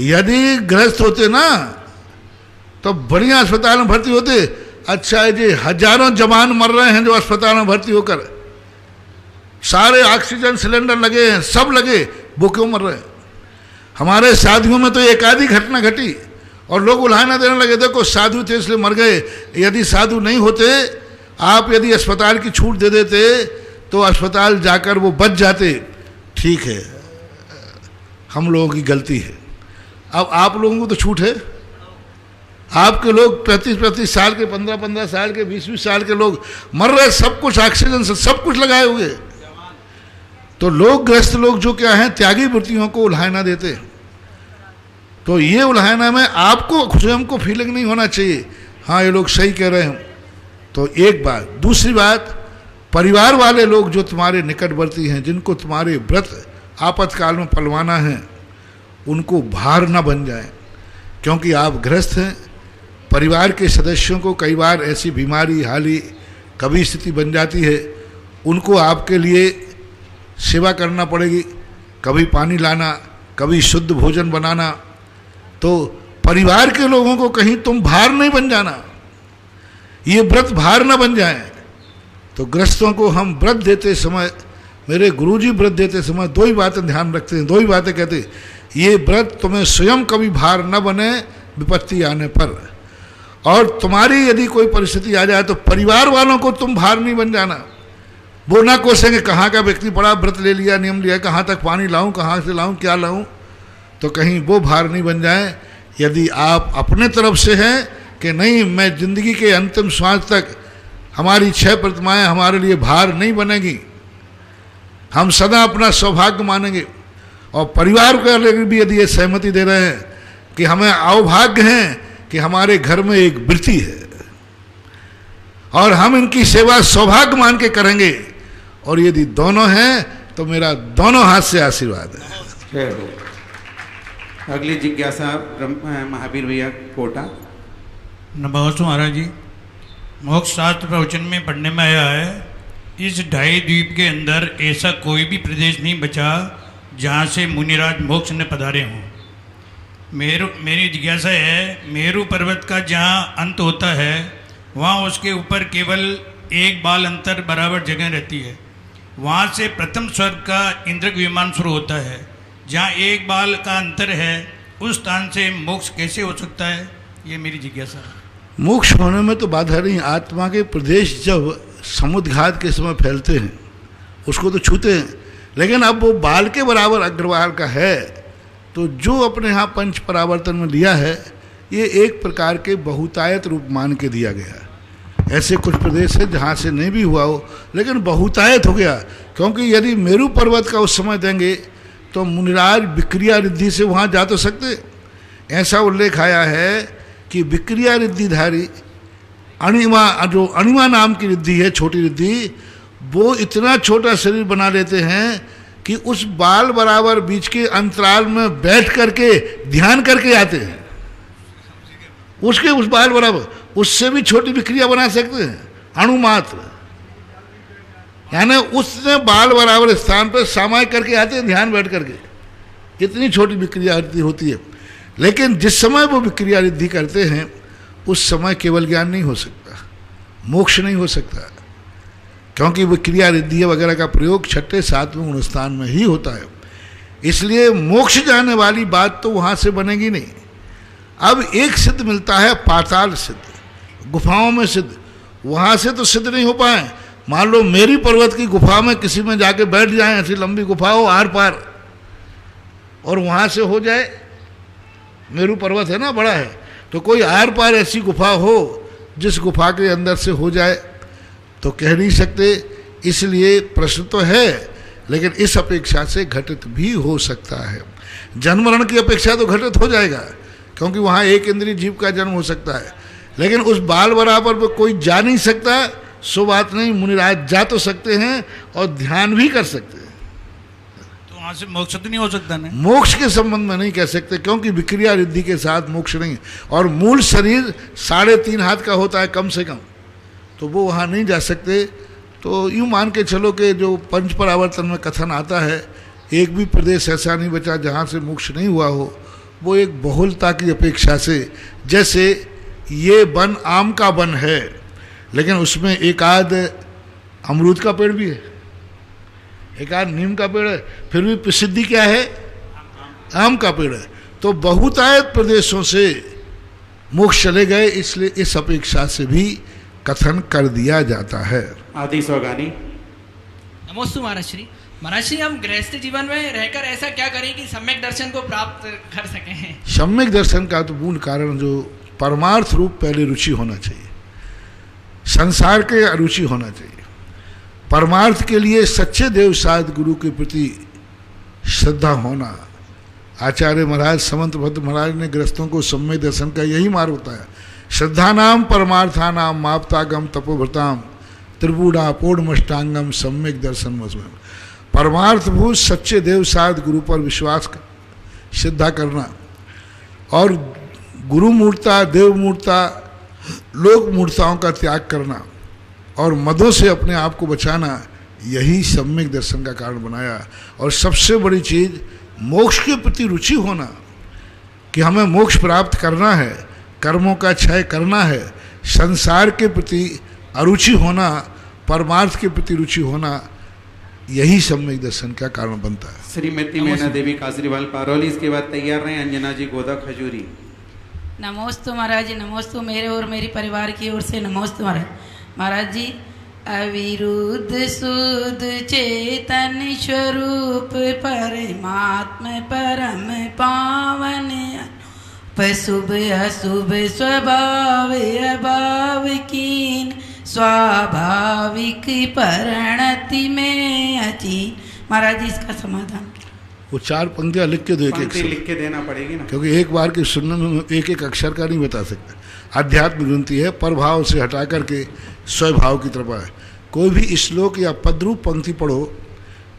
यदि ग्रस्त होते ना तो बढ़िया अस्पताल में भर्ती होते। अच्छा है जी, हजारों जवान मर रहे हैं जो अस्पताल में भर्ती होकर, सारे ऑक्सीजन सिलेंडर लगे हैं, सब लगे, वो क्यों मर रहे हैं? हमारे साधुओं में तो एक आधी घटना घटी और लोग उल्हाना देने लगे, देखो साधु थे इसलिए मर गए। यदि साधु नहीं होते, आप यदि अस्पताल की छूट दे देते तो अस्पताल जाकर वो बच जाते। ठीक है, हम लोगों की गलती है। अब आप लोगों को तो छूट है, आपके लोग 35 साल के, 15 साल के, 20 साल के लोग मर रहे, सब कुछ ऑक्सीजन से सब कुछ लगाए हुए। तो लोग ग्रस्त लोग जो क्या हैं, त्यागी वृत्तियों को उल्हाना देते। तो ये उल्हाना में आपको स्वयं को फीलिंग नहीं होना चाहिए हाँ ये लोग सही कह रहे हैं। तो एक बात। दूसरी बात, परिवार वाले लोग जो तुम्हारे निकटवर्ती हैं, जिनको तुम्हारे व्रत आपातकाल में पलवाना है, उनको भार न बन जाए, क्योंकि आप गृहस्थ हैं। परिवार के सदस्यों को कई बार ऐसी बीमारी हाली कभी स्थिति बन जाती है, उनको आपके लिए सेवा करना पड़ेगी, कभी पानी लाना, कभी शुद्ध भोजन बनाना। तो परिवार के लोगों को कहीं तुम भार नहीं बन जाना, ये व्रत भार न बन जाए। तो गृहस्थों को हम व्रत देते समय, मेरे गुरुजी व्रत देते समय 2 ही बातें ध्यान रखते हैं, 2 ही बातें कहते हैं, ये व्रत तुम्हें स्वयं कभी भार न बने विपत्ति आने पर, और तुम्हारी यदि कोई परिस्थिति आ जाए तो परिवार वालों को तुम भार नहीं बन जाना। वो ना कोसेंगे कहाँ का व्यक्ति बड़ा व्रत ले लिया, नियम लिया, कहाँ तक पानी लाऊं, कहाँ से लाऊं, क्या लाऊं, तो कहीं वो भार नहीं बन जाए। यदि आप अपने तरफ से हैं कि नहीं मैं जिंदगी के अंतिम श्वास तक हमारी 6 प्रतिमाएं हमारे लिए भार नहीं बनेगी, हम सदा अपना सौभाग्य मानेंगे, और परिवार के लिए भी यदि ये सहमति दे रहे हैं कि हमें अवभाग्य हैं कि हमारे घर में एक वृत्ति है और हम इनकी सेवा सौभाग्य मान के करेंगे, और यदि दोनों हैं तो मेरा दोनों हाथ से आशीर्वाद है। अगली जिज्ञासा महावीर भैया कोटा। नमस्ते महाराज जी, मोक्ष शास्त्र प्रवचन में पढ़ने में आया है, इस 2.5 द्वीप के अंदर ऐसा कोई भी प्रदेश नहीं बचा जहाँ से मुनिराज मोक्ष ने पधारे हों। मेरी जिज्ञासा है, मेरू पर्वत का जहाँ अंत होता है वहाँ उसके ऊपर केवल 1 बाल अंतर बराबर जगह रहती है, वहाँ से प्रथम स्वर्ग का इंद्रक विमान शुरू होता है, जहाँ एक बाल का अंतर है, उस स्थान से मोक्ष कैसे हो सकता है, ये मेरी जिज्ञासा है। मोक्ष होने में तो बाधा नहीं। आत्मा के प्रदेश जब समुद्घात के समय फैलते हैं उसको तो छूते हैं, लेकिन अब वो बाल के बराबर अग्रवाल का है, तो जो अपने यहाँ पंच परावर्तन में लिया है ये एक प्रकार के बहुतायत रूप मान के दिया गया। ऐसे कुछ प्रदेश है जहाँ से नहीं भी हुआ हो लेकिन बहुतायत हो गया, क्योंकि यदि मेरू पर्वत का उस समय देंगे तो मुनिराज विक्रिया रिद्धि से वहाँ जा तो सकते। ऐसा उल्लेख आया है कि विक्रिया रिद्धिधारी अणिमा, जो अणिमा नाम की रिद्धि है, छोटी रिद्धि, वो इतना छोटा शरीर बना लेते हैं कि उस बाल बराबर बीच के अंतराल में बैठ करके ध्यान करके आते हैं। उसके उस बाल बराबर उससे भी छोटी विक्रिया बना सकते हैं, अणुमात्र, यानी उसने बाल बराबर स्थान पर सामायिक करके आते हैं ध्यान बैठ करके। इतनी छोटी विक्रिया होती है। लेकिन जिस समय वो विक्रिया रिद्धि करते हैं उस समय केवल ज्ञान नहीं हो सकता, मोक्ष नहीं हो सकता, क्योंकि विक्रिया रिद्धि वगैरह का प्रयोग छठे सातवें गुणस्थान में ही होता है। इसलिए मोक्ष जाने वाली बात तो वहाँ से बनेगी नहीं। अब एक सिद्ध मिलता है पाताल सिद्ध, गुफाओं में सिद्ध, वहाँ से तो सिद्ध नहीं हो पाए। मान लो मेरी पर्वत की गुफा में किसी में जाके बैठ जाए, ऐसी लंबी गुफा हो आर पार, और वहाँ से हो जाए, मेरू पर्वत है ना, बड़ा है, तो कोई आर पार ऐसी गुफा हो जिस गुफा के अंदर से हो जाए तो कह नहीं सकते। इसलिए प्रश्न तो है, लेकिन इस अपेक्षा से घटित भी हो सकता है। जन्म मरण की अपेक्षा तो घटित हो जाएगा, क्योंकि वहाँ एक इंद्रिय जीव का जन्म हो सकता है, लेकिन उस बाल बराबर पर कोई जा नहीं सकता। सो बात नहीं, मुनिराज जा तो सकते हैं और ध्यान भी कर सकते हैं। तो वहाँ से मोक्ष तो नहीं हो सकता ना? मोक्ष के संबंध में नहीं कह सकते, क्योंकि विक्रिया रिद्धि के साथ मोक्ष नहीं। और मूल शरीर 3.5 हाथ का होता है कम से कम, तो वो वहाँ नहीं जा सकते। तो यूँ मान के चलो कि जो पंच परावर्तन में कथन आता है, एक भी प्रदेश ऐसा नहीं बचा जहाँ से मोक्ष नहीं हुआ हो। वो एक बहुलता की अपेक्षा से, जैसे ये वन आम का वन है, लेकिन उसमें एक आध अमरूद का पेड़ भी है, एक आध नीम का पेड़ है, फिर भी प्रसिद्धि क्या है, आम का पेड़ है। तो बहुतायत प्रदेशों से मोक्ष चले गए, इसलिए इस अपेक्षा से भी कथन कर दिया जाता है। आदि सौगानी। नमोस्तु महाराज श्री। महाराज श्री, हम गृहस्थ जीवन में रहकर ऐसा क्या करें कि सम्यक दर्शन को प्राप्त कर सकें? सम्यक दर्शन का तो मूल कारण जो परमार्थ रूप पहले रुचि होना चाहिए, संसार के अरुचि होना चाहिए। परमार्थ के लिए सच्चे देव साध गुरु के प्रति श्रद्धा होना। आचार्य महाराज, समंत भद्र महाराज ने गृहस्थों को सम्यक दर्शन का यही मार्ग बताया। श्रद्धा नाम परमार्था नाम माप्तागम तपोभृताम त्रिपुड़ा पूर्णमष्टांगम सम्यक दर्शन मस्म। परमार्थभूत सच्चे देव साध गुरु पर विश्वास श्रद्धा करना और गुरु मूर्ता, देव मूर्ता, लोक मूर्ताओं का त्याग करना और मदों से अपने आप को बचाना, यही सम्यक दर्शन का कारण बनाया। और सबसे बड़ी चीज़ मोक्ष के प्रति रुचि होना, कि हमें मोक्ष प्राप्त करना है, कर्मों का क्षय करना है, संसार के प्रति अरुचि होना, परमार्थ के प्रति रुचि होना, यही सम्यक दर्शन का कारण बनता है। श्रीमती मैना देवी काजरीवाल पारोली, इसके बाद तैयार रहे अंजना जी गोदा खजूरी। नमोस्तु महाराज जी, नमोस्तु मेरे और मेरी परिवार की ओर से नमोस्तु महाराज। महाराज जी, अविरुद्ध शुद्ध चेतन स्वरूप परमात्म परम पावन शुभ अशुभ स्वभाव अभाव कीन स्वाभाविक परिणति में अचीन। महाराज जी, इसका समाधान वो 4 पंक्तियाँ लिख के दो, एक एक लिख के देना पड़ेगी ना, क्योंकि एक बार के सुनने में एक एक अक्षर का नहीं बता सकता। आध्यात्म ग्रंथि है, परभाव से हटा करके स्वभाव की तरफ आए। कोई भी श्लोक या पदरूप पंक्ति पढ़ो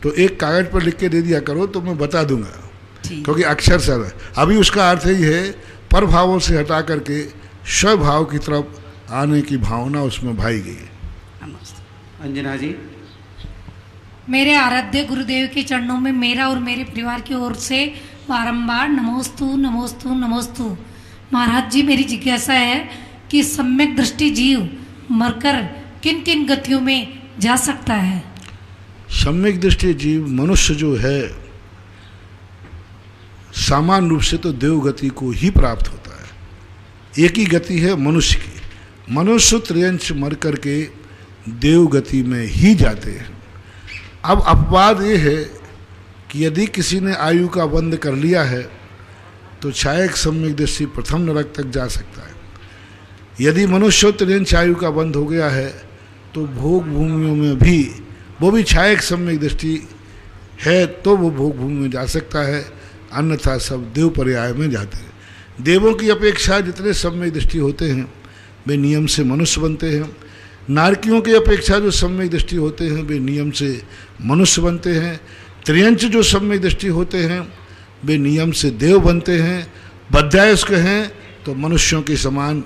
तो एक कागज पर लिख के दे दिया करो, तो मैं बता दूंगा, क्योंकि अक्षर सर है। अभी उसका अर्थ ही है परभावों से हटा करके स्वभाव की तरफ आने की भावना उसमें भाई गई है। अंजना जी। मेरे आराध्य गुरुदेव के चरणों में मेरा और मेरे परिवार की ओर से बारंबार नमोस्तु नमोस्तु नमोस्तु। महाराज जी, मेरी जिज्ञासा है कि सम्यक दृष्टि जीव मरकर किन किन गतियों में जा सकता है? सम्यक दृष्टि जीव मनुष्य जो है सामान्य रूप से तो देव गति को ही प्राप्त होता है। एक ही गति है मनुष्य की। मनुष्य त्रियंश मर करके देव गति में ही जाते हैं। अब अपवाद ये है कि यदि किसी ने आयु का बंध कर लिया है तो छायक सम्यक दृष्टि प्रथम नरक तक जा सकता है। यदि मनुष्य त्रियंश आयु का बंध हो गया है तो भोग भूमियों में भी वो भी छायक सम्यक दृष्टि है तो वो भोग भूमि में जा सकता है, अन्यथा सब देव पर्याय में जाते हैं। देवों की अपेक्षा जितने सम्यक दृष्टि होते हैं वे नियम से मनुष्य बनते हैं। नारकियों की अपेक्षा जो सम्यक दृष्टि होते हैं वे नियम से मनुष्य बनते हैं। त्रियंच जो सम्यक दृष्टि होते हैं वे नियम से देव बनते हैं। बद्धायस्क हैं तो मनुष्यों के समान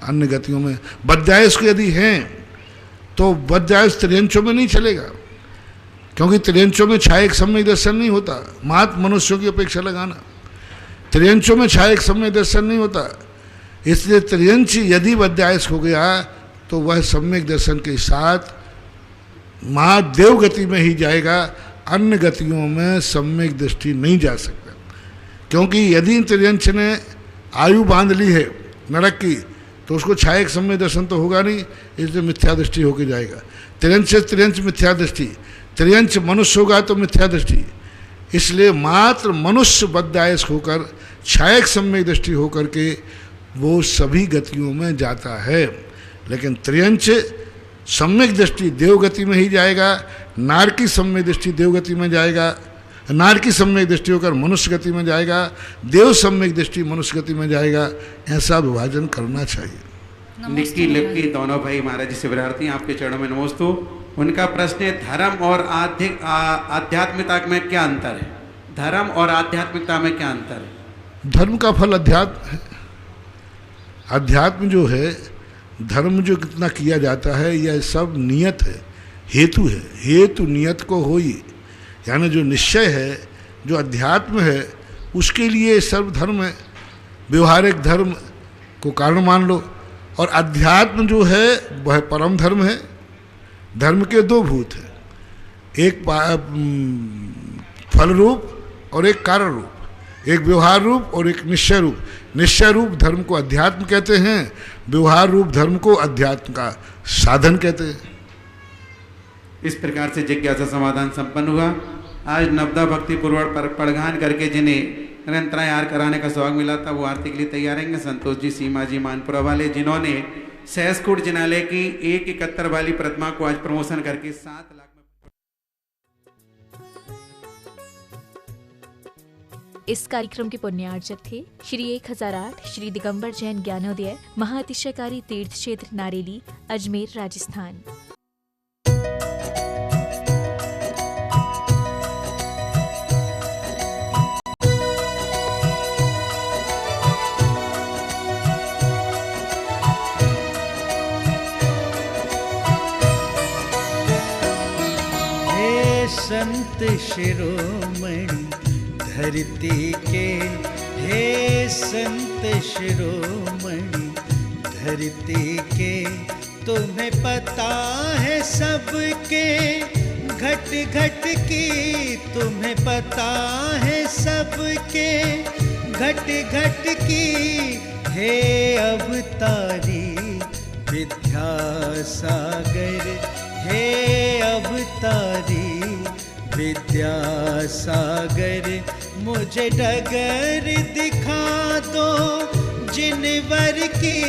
अन्य गतियों में। बद्धायस्क यदि हैं तो बद्धायस्क त्रियंचों में नहीं चलेगा, क्योंकि त्रियंचों में छायक सम्यक दर्शन नहीं होता। मात मनुष्यों की अपेक्षा लगाना, त्रियंचों में छायक सम्यक दर्शन नहीं होता। इसलिए त्रियंच यदि बद्धायस्क हो गया तो वह सम्यक दर्शन के साथ महादेव गति में ही जाएगा, अन्य गतियों में सम्यक दृष्टि नहीं जा सकता। क्योंकि यदि त्रियंच ने आयु बांध ली है नरक की तो उसको छायक सम्यक दर्शन तो होगा नहीं, इसलिए मिथ्या दृष्टि होकर जाएगा। त्रियंच से त्रियंच मिथ्या दृष्टि, त्रियंच मनुष्य होगा तो मिथ्या दृष्टि। इसलिए मात्र मनुष्य बद्धायस्क होकर छायक सम्यक दृष्टि होकर के वो सभी गतियों में जाता है। लेकिन त्रियंच सम्यक दृष्टि देवगति में ही जाएगा, नारकी सम्यक दृष्टि देवगति में जाएगा, नारकी सम्यक दृष्टि होकर मनुष्य गति में जाएगा, देव सम्यक दृष्टि मनुष्य गति में जाएगा। ऐसा विभाजन करना चाहिए। निक्की लिपकी दोनों भाई महाराज जी से विद्यार्थी आपके चरणों में नमोस्तु। उनका प्रश्न है धर्म और आध्यात्मिकता में क्या अंतर है? धर्म और आध्यात्मिकता में क्या अंतर है? धर्म का फल अध्यात्म है। अध्यात्म जो है, धर्म जो कितना किया जाता है यह सब नियत है, हेतु है। हेतु नियत को होई, यानी जो निश्चय है, जो अध्यात्म है, उसके लिए सर्वधर्म है। व्यवहारिक धर्म को कारण मान लो, और अध्यात्म जो है वह परम धर्म है। धर्म के दो भूत हैं, एक फल रूप और एक कारण रूप, एक व्यवहार रूप और एक निश्चय रूप। निश्चय रूप धर्म को अध्यात्म कहते हैं, व्यवहार रूप धर्म को अध्यात्म का साधन कहते हैं। इस प्रकार से जिज्ञासा समाधान संपन्न हुआ। आज नवदा भक्ति पूर्वक पड़गान करके जिन्हें निरंतराय आर कराने का सौभाग्य मिला था वो आरती के लिए तैयार रहेंगे। संतोष जी, सीमा जी मानपुरा वाले, जिन्होंने सहसकुट जिनालय की 171 वाली प्रतिमा को आज प्रमोशन करके 7 लाख में। इस कार्यक्रम के पुण्यार्चक थे श्री 1008 श्री दिगंबर जैन ज्ञानोदय महाअतिशयकारी तीर्थ क्षेत्र नारेली, अजमेर, राजस्थान। संत शिरोमणि धरती के, हे संत शिरोमणि धरती के, तुम्हें पता है सबके घट घट की, तुम्हें पता है सबके घट घट की। हे अवतारी विद्यासागर, हे अवतारी विद्यासागर, मुझे डगर दिखा दो जिनवर की,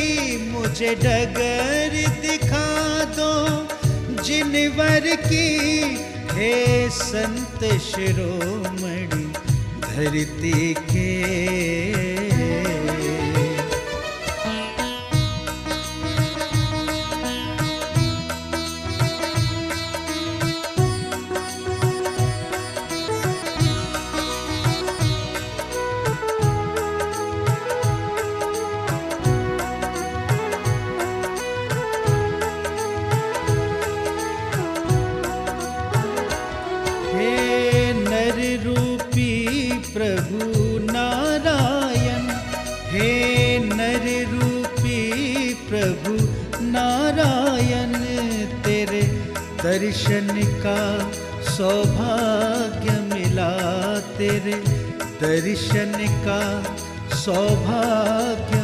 मुझे डगर दिखा दो जिनवर की। हे संत शिरोमणि धरती के। प्रभु नारायण, हे नर रूपी प्रभु नारायण, तेरे दर्शन का सौभाग्य मिला, तेरे दर्शन का सौभाग्य